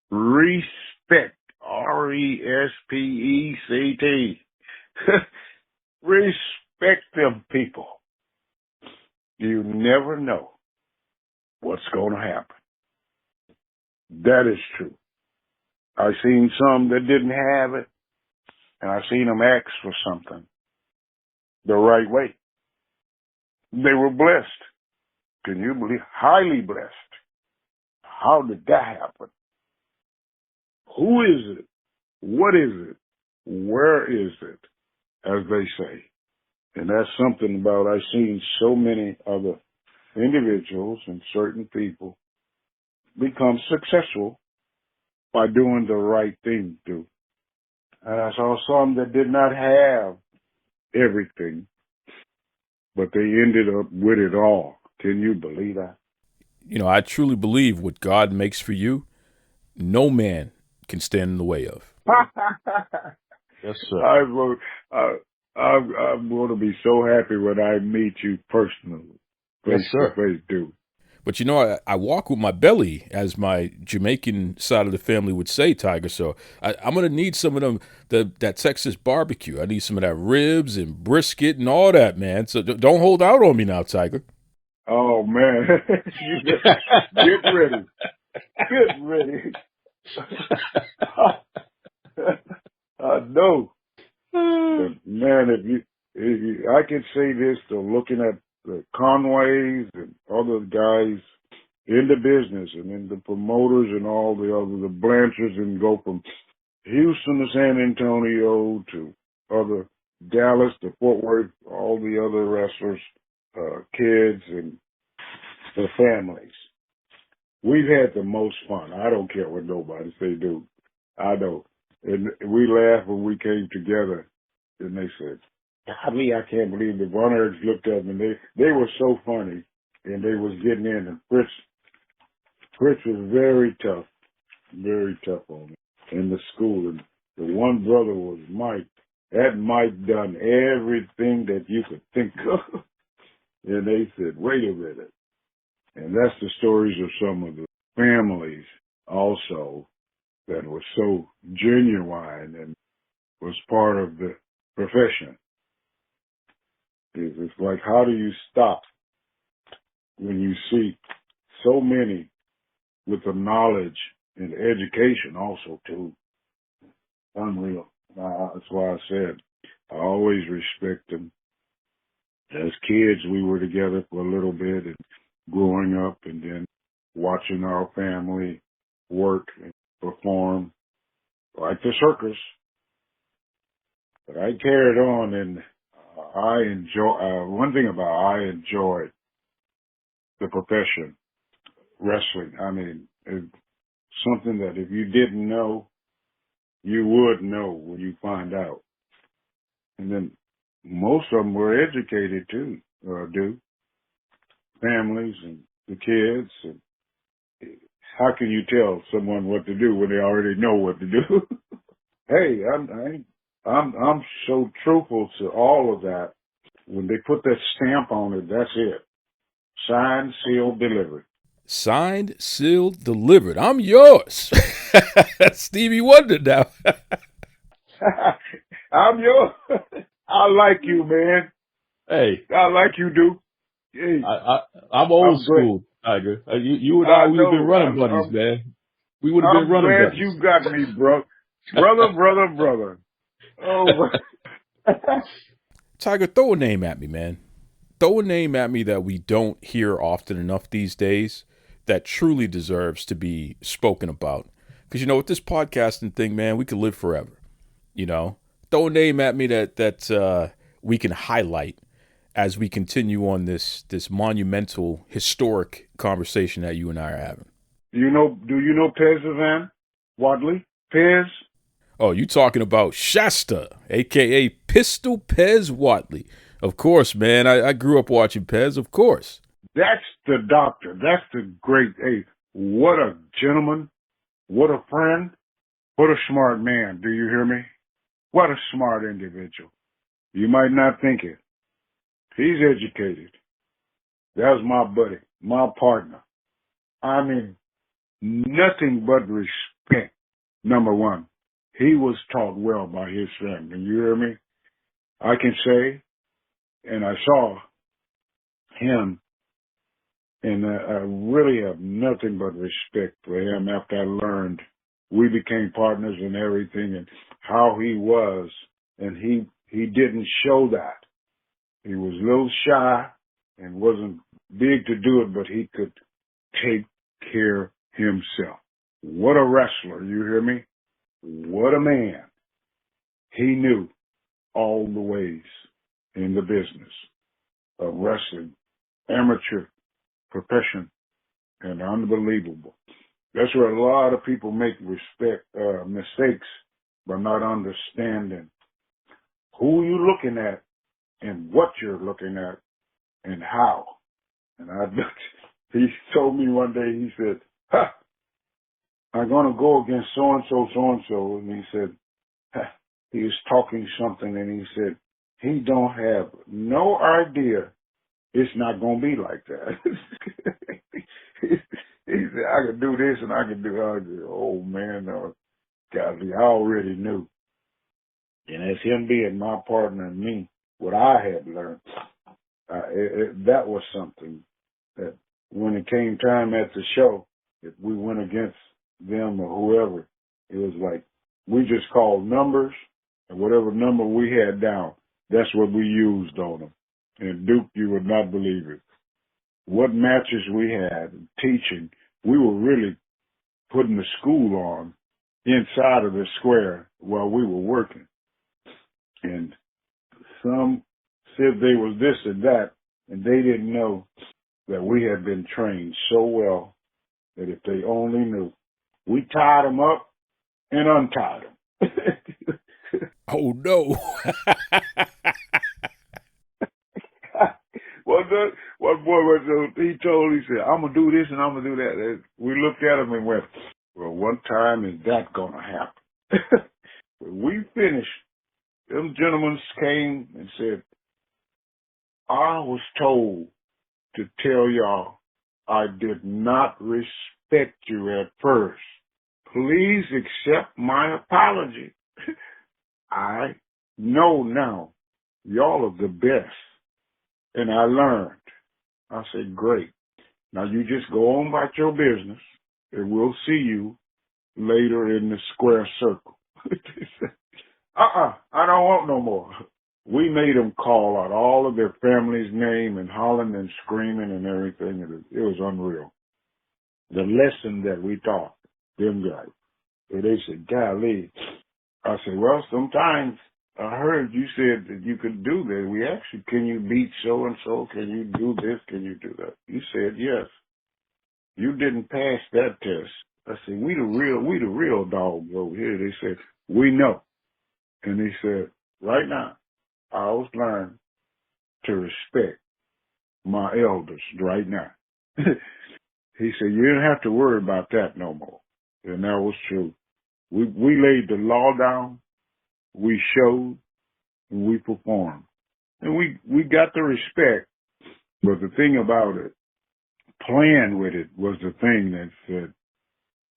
Respect. R-E-S-P-E-C-T. Respect them people. You never know what's going to happen. That is true. I've seen some that didn't have it, and I've seen them ask for something the right way. They were blessed. Can you believe? Highly blessed. How did that happen? Who is it? What is it? Where is it? As they say. And that's something about, I've seen so many other individuals and certain people become successful by doing the right thing to. And I saw some that did not have everything, but they ended up with it all. Can you believe that? You know, I truly believe what God makes for you, no man can stand in the way of. Yes, sir. I'm going to be so happy when I meet you personally. Yes, sir. Face to face. But, you know, I walk with my belly, as my Jamaican side of the family would say, Tiger. So I'm going to need some of them, that Texas barbecue. I need some of that ribs and brisket and all that, man. So don't hold out on me now, Tiger. Oh, man. Get ready. Get ready. I know. But man, if you, I can say this, though, looking at the Conways and other guys in the business and in the promoters and all the other, the Blanchards, and go from Houston to San Antonio to other Dallas to Fort Worth, all the other wrestlers, kids and their families. We've had the most fun. I don't care what nobody say, dude. I know. And we laughed when we came together, and they said, golly, I can't believe the Von Erichs looked up, and they were so funny, and they was getting in, and Fritz was very tough on me in the school, and the one brother was Mike. That Mike done everything that you could think of. And they said, wait a minute. And that's the stories of some of the families also that were so genuine and was part of the profession. It's like, how do you stop when you see so many with the knowledge and education also too? Unreal. That's why I said I always respect them. As kids, we were together for a little bit and growing up and then watching our family work and perform like the circus. But I carried on, and I enjoy, one thing about I enjoyed the profession, wrestling. I mean, it's something that if you didn't know, you would know when you find out. And then most of them were educated too, families and the kids. And how can you tell someone what to do when they already know what to do? Hey, I'm so truthful to all of that. When they put that stamp on it, that's it. Signed, sealed, delivered. Signed, sealed, delivered. I'm yours. Stevie Wonder now. I'm yours. I like you, man. Hey. I like you, dude. Hey. I'm old school, Tiger. You and I, we've been running buddies, man. We would have been running buddies. I'm glad you got me, bro. Brother. Oh, Tiger, throw a name at me, man. Throw a name at me that we don't hear often enough these days that truly deserves to be spoken about. Because, with this podcasting thing, man, we could live forever. Throw a name at me that we can highlight as we continue on this monumental, historic conversation that you and I are having. Do you know Pez Whatley? Pez? Oh, you talking about Shasta, a.k.a. Pistol Pez Whatley. Of course, man. I grew up watching Pez, of course. That's the doctor. That's the great. Hey, what a gentleman. What a friend. What a smart man. Do you hear me? What a smart individual. You might not think it. He's educated. That was my buddy, my partner. I mean, nothing but respect. Number one, he was taught well by his family. You hear me? I can say, and I saw him, and I really have nothing but respect for him after I learned we became partners and everything and how he was. And he didn't show that. He was a little shy and wasn't big to do it, but he could take care himself. What a wrestler, you hear me? What a man. He knew all the ways in the business of wrestling, amateur, profession, and unbelievable. That's where a lot of people make mistakes by not understanding who you're looking at and what you're looking at and how. And he told me one day, he said, I'm going to go against so-and-so, so-and-so. And he said, he was talking something and he said, he don't have no idea it's not going to be like that. He said, I can do this and I can do that. Oh, man, golly, I already knew. And as him being my partner and me, what I had learned, that was something that when it came time at the show, if we went against them or whoever, it was like we just called numbers, and whatever number we had down, that's what we used on them. And Duke, you would not believe it. What matches we had, teaching, we were really putting the school on inside of the square while we were working. And some said they was this and that, and they didn't know that we had been trained so well that if they only knew, we tied them up and untied them. Oh, no. What boy was he said, I'm going to do this and I'm going to do that. We looked at him and went, well, one time is that going to happen? When we finished, them gentlemen came and said, I was told to tell y'all I did not respect you at first. Please accept my apology. I know now y'all are the best. And I learned. I said, great. Now you just go on about your business and we'll see you later in the square circle. I don't want no more. We made them call out all of their family's name and hollering and screaming and everything. It was unreal. The lesson that we taught them guys. And they said, golly. I said, well, sometimes I heard you said that you could do this. We asked you, can you beat so-and-so? Can you do this? Can you do that? You said, yes. You didn't pass that test. I said, we the real dogs over here. They said, we know. And he said, right now, I always learn to respect my elders right now. He said, you didn't have to worry about that no more. And that was true. We laid the law down, we showed, and we performed. And we got the respect. But the thing about it, playing with it was the thing that said,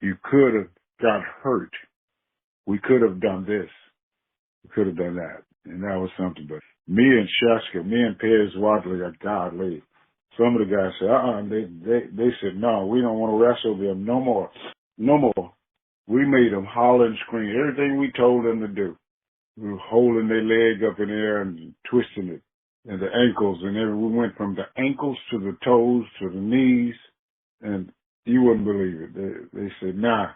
you could have got hurt. We could have done this. We could have done that. And that was something. But me and Shaska, me and Pez Whatley are godly. Some of the guys said, they said, no, we don't want to wrestle them no more. No more. We made them holler and scream. Everything we told them to do, holding their leg up in the air and twisting it, and the ankles, and we went from the ankles to the toes to the knees, and you wouldn't believe it. They said, nah.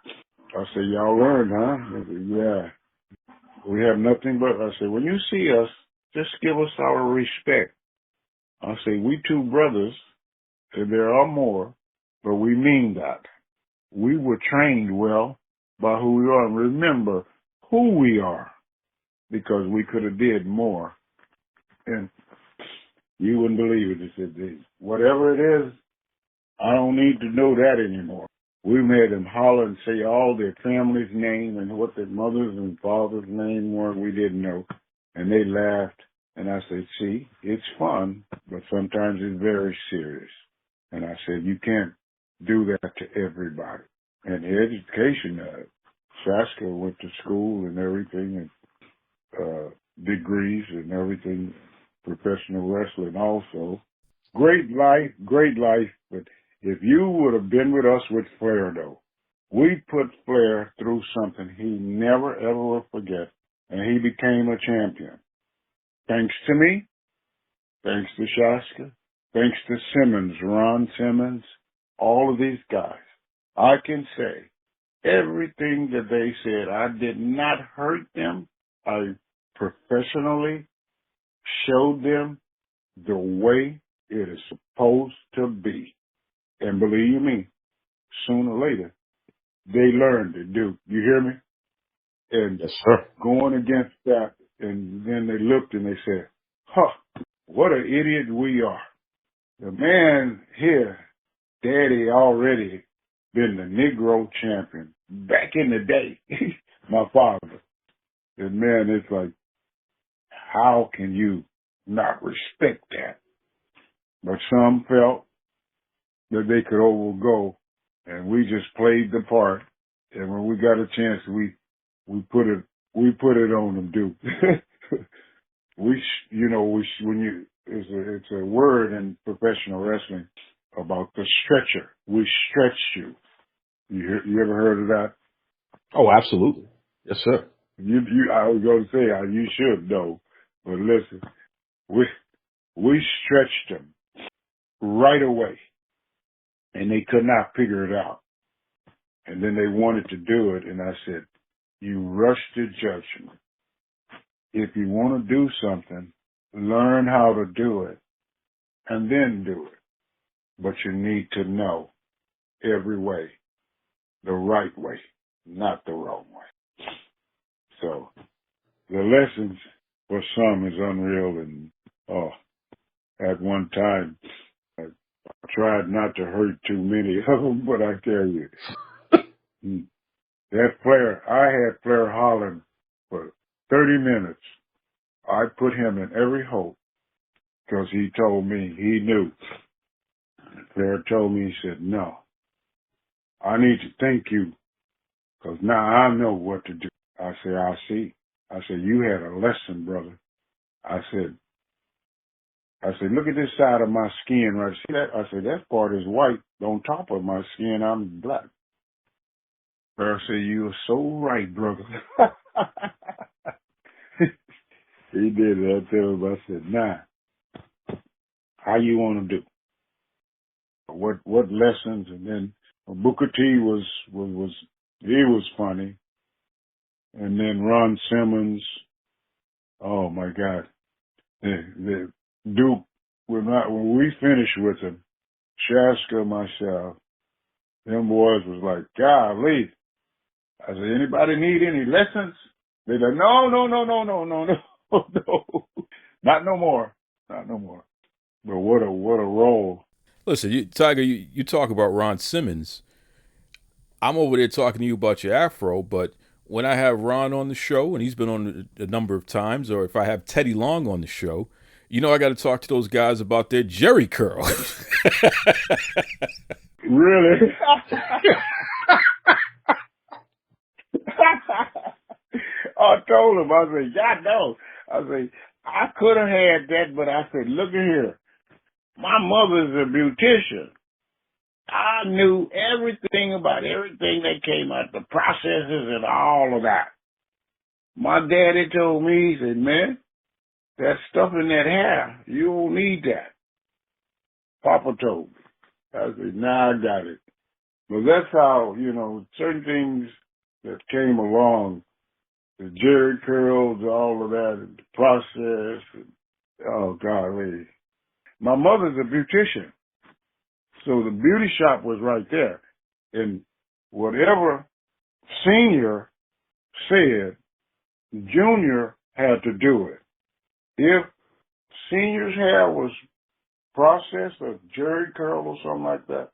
I said, y'all learned, huh? They said, yeah. We have nothing but, I said, when you see us, just give us our respect. I say, we two brothers, and there are more, but we mean that. We were trained well by who we are, and remember who we are, because we could have did more. And you wouldn't believe it. They said, whatever it is, I don't need to know that anymore. We made them holler and say all their family's name and what their mother's and father's name were. We didn't know. And they laughed. And I said, see, it's fun, but sometimes it's very serious. And I said, you can't do that to everybody. And the education, Saska went to school and everything, and degrees and everything, professional wrestling also. Great life, but if you would have been with us with Flair, though, we put Flair through something he never, ever will forget, and he became a champion. Thanks to me, thanks to Shaska, thanks to Simmons, Ron Simmons, all of these guys. I can say everything that they said, I did not hurt them. I professionally showed them the way it is supposed to be. And believe me, sooner or later, they learned to do. You hear me? And yes, sir. Going against that, and then they looked and they said, what an idiot we are. The man here, Daddy already been the Negro champion back in the day, my father. And man, it's like, how can you not respect that? But some felt that they could overgo, and we just played the part. And when we got a chance, we put it on them, dude. It's a word in professional wrestling about the stretcher. We stretch you. You ever heard of that? Oh, absolutely. Yes, sir. I was going to say, you should know, but listen, we stretched them right away, and they could not figure it out. And then they wanted to do it, and I said, you rush to judgment. If you want to do something, learn how to do it, and then do it. But you need to know every way, the right way, not the wrong way. So the lessons for some is unreal, and at one time I tried not to hurt too many of them, but I tell you, that Flair, I had Flair hollering for 30 minutes. I put him in every hope because he told me he knew. Flair told me, he said, no, I need to thank you because now I know what to do. I said, I see. I said, you had a lesson, brother. I said, look at this side of my skin right. See that? I said, that part is white. On top of my skin, I'm black. Flair said, you are so right, brother. He did it. I told him, I said, nah, how you want to do? What lessons? And then Booker T was funny. And then Ron Simmons, oh my God. The Duke, when we finished with him, Shaska, myself, them boys was like, golly. I said, anybody need any lessons? They like, no. No, not no more. But what a role. Listen, Tiger, you talk about Ron Simmons. I'm over there talking to you about your afro, but when I have Ron on the show, and he's been on a number of times, or if I have Teddy Long on the show, I got to talk to those guys about their Jerry curl. Really? I told him, I said, yeah, no. I said, I could have had that, but I said, look at here. My mother's a beautician. I knew everything about everything that came out, the processes and all of that. My daddy told me, he said, man, that stuff in that hair, you don't need that. Papa told me. I said, nah, I got it. But that's how, certain things that came along, the jerry curls, all of that, the process, oh, golly. My mother's a beautician. So the beauty shop was right there. And whatever Senior said, Junior had to do it. If Senior's hair was processed or jerry curl or something like that,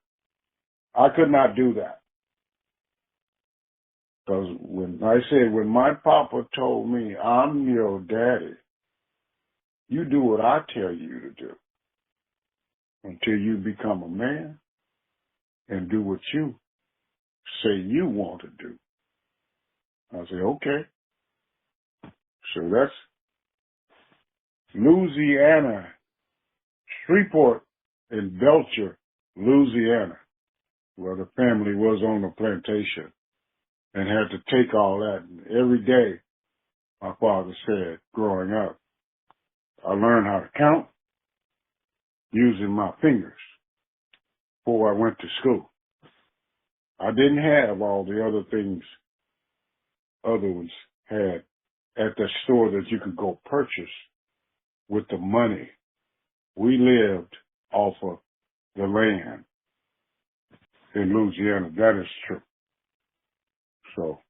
I could not do that. Because when my papa told me, I'm your daddy, you do what I tell you to do until you become a man and do what you say you want to do. I say, okay. So that's Louisiana, Shreveport and Belcher, Louisiana, where the family was on the plantation and had to take all that. And every day, my father said, growing up, I learned how to count using my fingers before I went to school. I didn't have all the other things other ones had at the store that you could go purchase with the money. We lived off of the land in Louisiana. That is true. So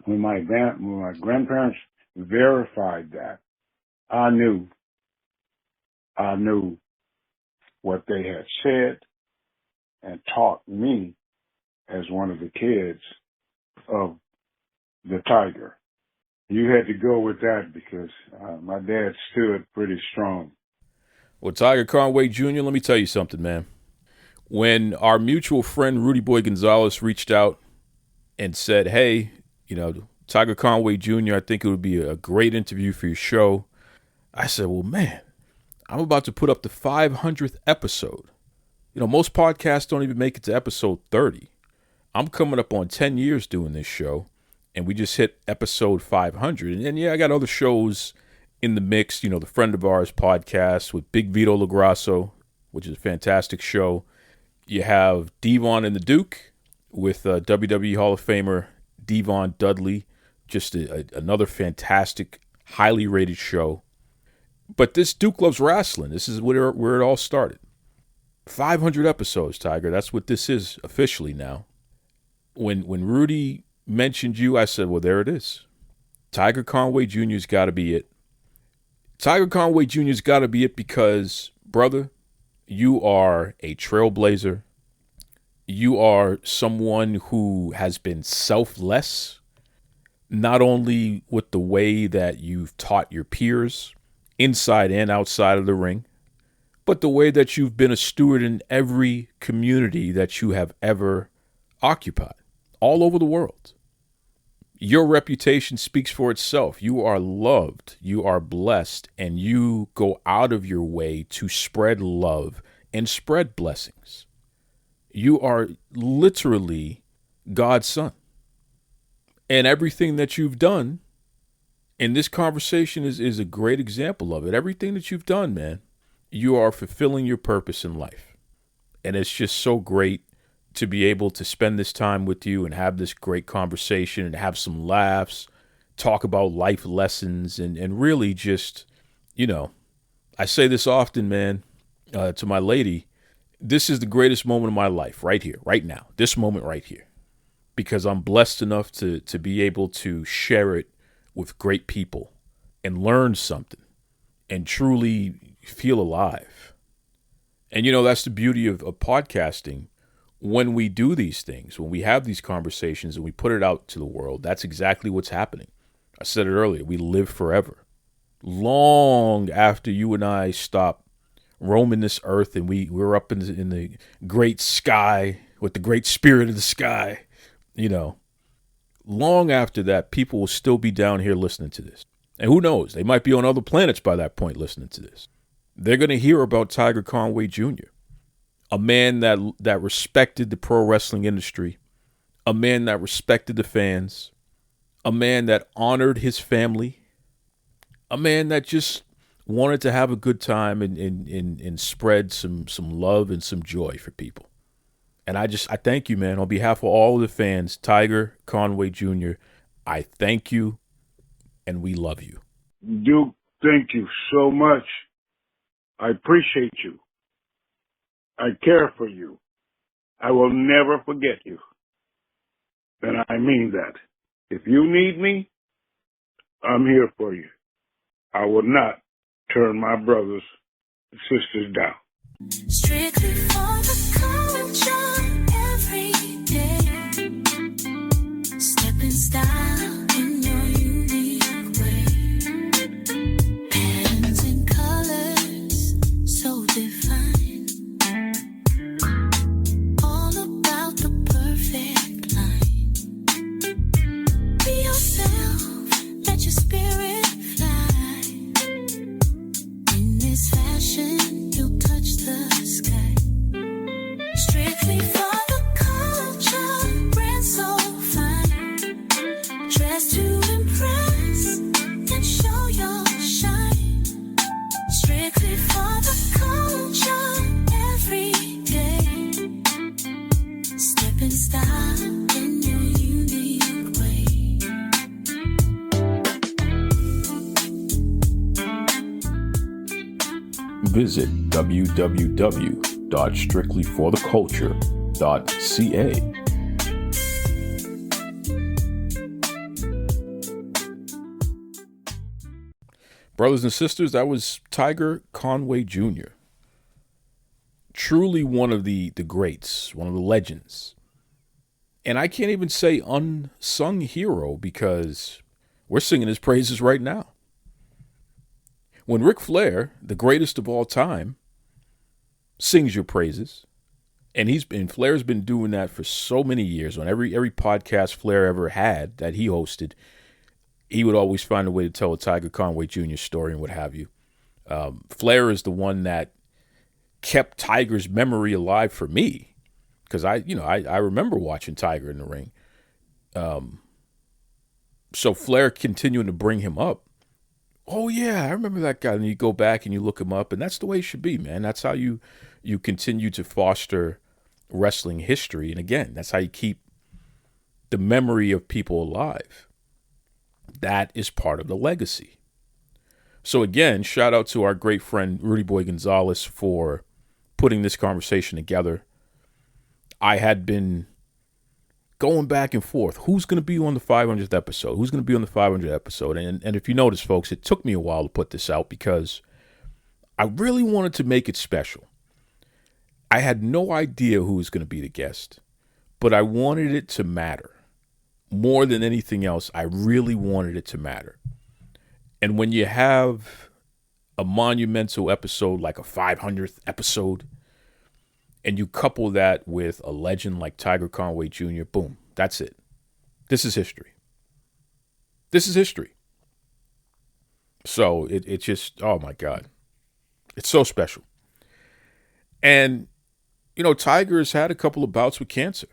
when my grandparents verified that, I knew what they had said and taught me as one of the kids of the Tiger. You had to go with that because my dad stood pretty strong. Well, Tiger Conway Jr., let me tell you something, man. When our mutual friend Rudy Boy Gonzalez reached out and said, hey, Tiger Conway Jr., I think it would be a great interview for your show, I said, well, man, I'm about to put up the 500th episode. Most podcasts don't even make it to episode 30. I'm coming up on 10 years doing this show, and we just hit episode 500. And yeah, I got other shows in the mix, the Friend of Ours podcast with Big Vito LaGrasso, which is a fantastic show. You have Devon and the Duke with WWE Hall of Famer Devon Dudley, just another fantastic, highly rated show. But this Duke Loves Wrestling, this is where it all started. 500 episodes, Tiger. That's what this is officially now. When Rudy mentioned you, I said, well, there it is. Tiger Conway Jr.'s got to be it. Tiger Conway Jr.'s got to be it because, brother, you are a trailblazer. You are someone who has been selfless, not only with the way that you've taught your peers, inside and outside of the ring, but the way that you've been a steward in every community that you have ever occupied, all over the world. Your reputation speaks for itself. You are loved, you are blessed, and you go out of your way to spread love and spread blessings. You are literally God's son. And everything that you've done, and this conversation is a great example of it. Everything that you've done, man, you are fulfilling your purpose in life. And it's just so great to be able to spend this time with you and have this great conversation and have some laughs, talk about life lessons, and really just, I say this often, man, to my lady, this is the greatest moment of my life right here, right now, this moment right here, because I'm blessed enough to be able to share it with great people and learn something and truly feel alive. And, that's the beauty of podcasting. When we do these things, when we have these conversations and we put it out to the world, that's exactly what's happening. I said it earlier, we live forever. Long after you and I stop roaming this earth and we're up in the great sky with the great spirit of the sky, long after that, people will still be down here listening to this. And who knows, they might be on other planets by that point listening to this. They're going to hear about Tiger Conway Jr., a man that respected the pro wrestling industry, a man that respected the fans, a man that honored his family, a man that just wanted to have a good time and spread some love and some joy for people. And I thank you, man. On behalf of all of the fans, Tiger Conway Jr., I thank you and we love you. Duke, thank you so much. I appreciate you. I care for you. I will never forget you. And I mean that. If you need me, I'm here for you. I will not turn my brothers and sisters down. Strictly for the culture every day. Step in style in your unique way. Patterns and colors so defined. All about the perfect line. Be yourself, let your spirit fly. In this fashion, you'll touch the sky. Strictly for the culture, brand so fine. Dress to impress and show your shine. Strictly for the culture every day. Step in style in your unique way. Visit www.strictlyfortheculture.ca. Brothers and sisters, that was Tiger Conway Jr. Truly one of the greats, one of the legends. And I can't even say unsung hero because we're singing his praises right now. When Ric Flair, the greatest of all time, sings your praises, and Flair's been doing that for so many years. On every podcast Flair ever had that he hosted, he would always find a way to tell a Tiger Conway Jr. story and what have you. Flair is the one that kept Tiger's memory alive for me, because I remember watching Tiger in the ring. So Flair continuing to bring him up. Oh, yeah, I remember that guy. And you go back and you look him up, and that's the way it should be, man. That's how you continue to foster wrestling history. And again, that's how you keep the memory of people alive. That is part of the legacy. So again, shout out to our great friend Rudy Boy Gonzalez for putting this conversation together. I had been going back and forth. Who's going to be on the 500th episode? Who's going to be on the 500th episode? And if you notice, folks, it took me a while to put this out because I really wanted to make it special. I had no idea who was going to be the guest, but I wanted it to matter. More than anything else, I really wanted it to matter. And when you have a monumental episode like a 500th episode, and you couple that with a legend like Tiger Conway Jr., boom, that's it. This is history. This is history. So it just, oh my God. It's so special. And, Tiger's had a couple of bouts with cancer.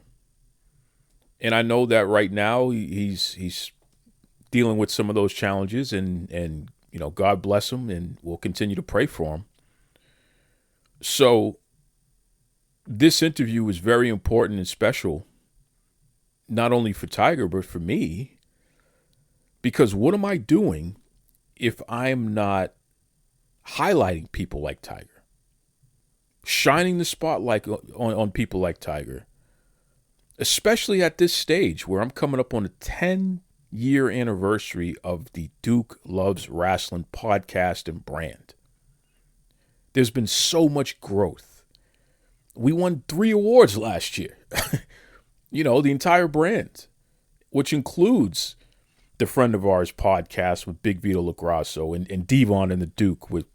And I know that right now he's dealing with some of those challenges and God bless him, and we'll continue to pray for him. So this interview is very important and special, not only for Tiger, but for me, because what am I doing if I'm not highlighting people like Tiger, shining the spotlight on people like Tiger, especially at this stage where I'm coming up on the 10-year anniversary of the Duke Loves Wrestling podcast and brand. There's been so much growth. We won 3 awards last year. The entire brand, which includes the Friend of Ours podcast with Big Vito LaGrasso and Devon and the Duke with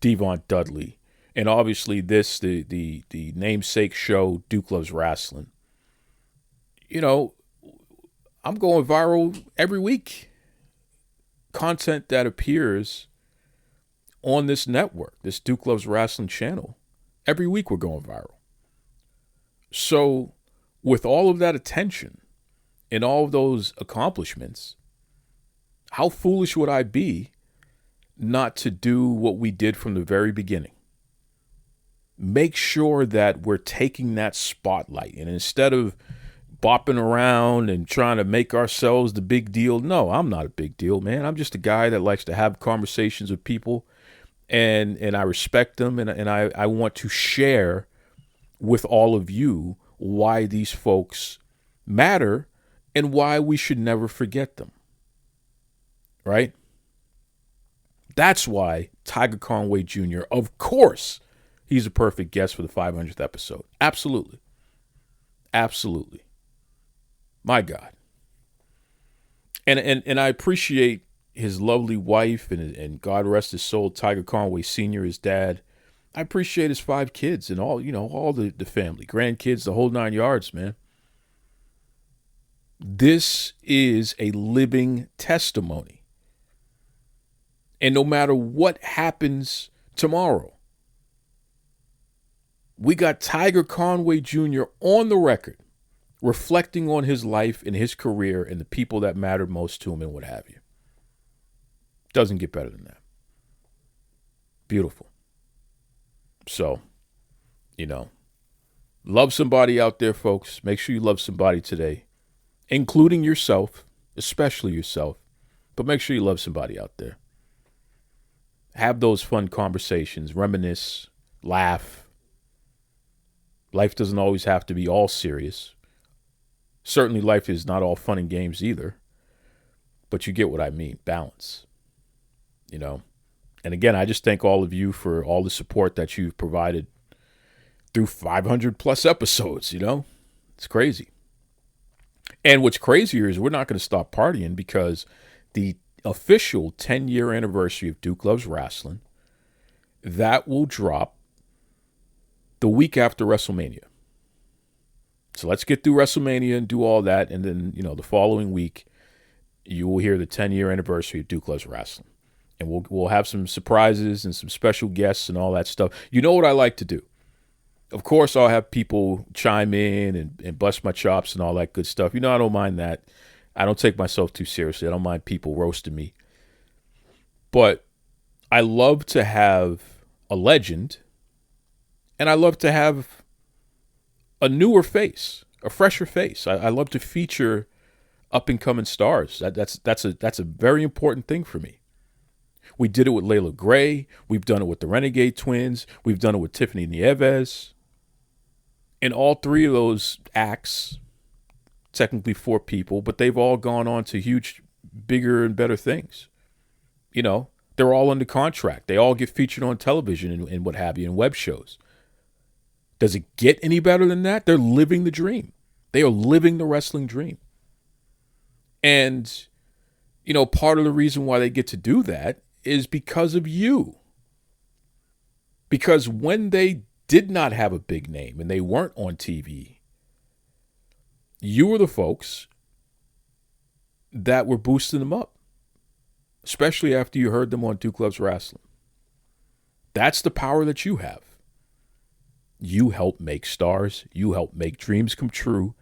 Devon Dudley. And obviously the namesake show, Duke Loves Wrestling. I'm going viral every week. Content that appears on this network, this Duke Loves Wrestling channel. Every week we're going viral. So with all of that attention and all of those accomplishments, how foolish would I be not to do what we did from the very beginning? Make sure that we're taking that spotlight, and instead of bopping around and trying to make ourselves the big deal. No, I'm not a big deal, man. I'm just a guy that likes to have conversations with people, and I respect them, and I want to share with all of you why these folks matter and why we should never forget them. Right? That's why Tiger Conway Jr., of course, he's a perfect guest for the 500th episode. Absolutely. Absolutely. My God. And I appreciate his lovely wife and God rest his soul, Tiger Conway Sr., his dad. I appreciate his 5 kids and all the family, grandkids, the whole 9 yards, man. This is a living testimony. And no matter what happens tomorrow, we got Tiger Conway Jr. on the record, reflecting on his life and his career and the people that mattered most to him and what have you. Doesn't get better than that. Beautiful. So, love somebody out there, folks. Make sure you love somebody today, including yourself, especially yourself. But make sure you love somebody out there. Have those fun conversations, reminisce, laugh. Life doesn't always have to be all serious. Certainly life is not all fun and games either. But you get what I mean. Balance. And again, I just thank all of you for all the support that you've provided through 500 plus episodes. It's crazy. And what's crazier is we're not going to stop partying, because the official 10-year anniversary of Duke Loves Wrestling, that will drop the week after WrestleMania. So let's get through WrestleMania and do all that. And then, the following week, you will hear the 10-year anniversary of Duke Loves Wrestling. And we'll have some surprises and some special guests and all that stuff. You know what I like to do? Of course, I'll have people chime in and bust my chops and all that good stuff. I don't mind that. I don't take myself too seriously. I don't mind people roasting me. But I love to have a legend, and I love to have a newer face, a fresher face. I love to feature up-and-coming stars. That's a very important thing for me. We did it with Layla Gray. We've done it with the Renegade Twins. We've done it with Tiffany Nieves. And all 3 of those acts, technically 4 people, but they've all gone on to huge, bigger and better things. They're all under contract. They all get featured on television and what have you, in web shows. Does it get any better than that? They're living the dream. They are living the wrestling dream. And, part of the reason why they get to do that is because of you. Because when they did not have a big name and they weren't on TV, you were the folks that were boosting them up, especially after you heard them on Duke Loves Wrestling. That's the power that you have. You help make stars. You help make dreams come true.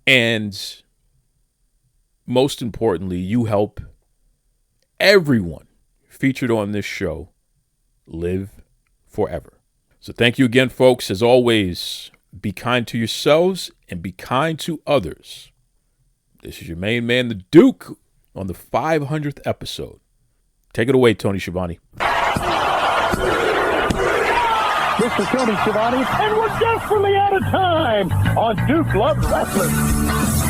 And most importantly, you help everyone featured on this show live forever. So thank you again, folks. As always, be kind to yourselves and be kind to others. This is your main man, the Duke, on the 500th episode. Take it away, Tony Schiavone. This is Tony Schiavone, and we're desperately out of time on Duke Loves Wrestling.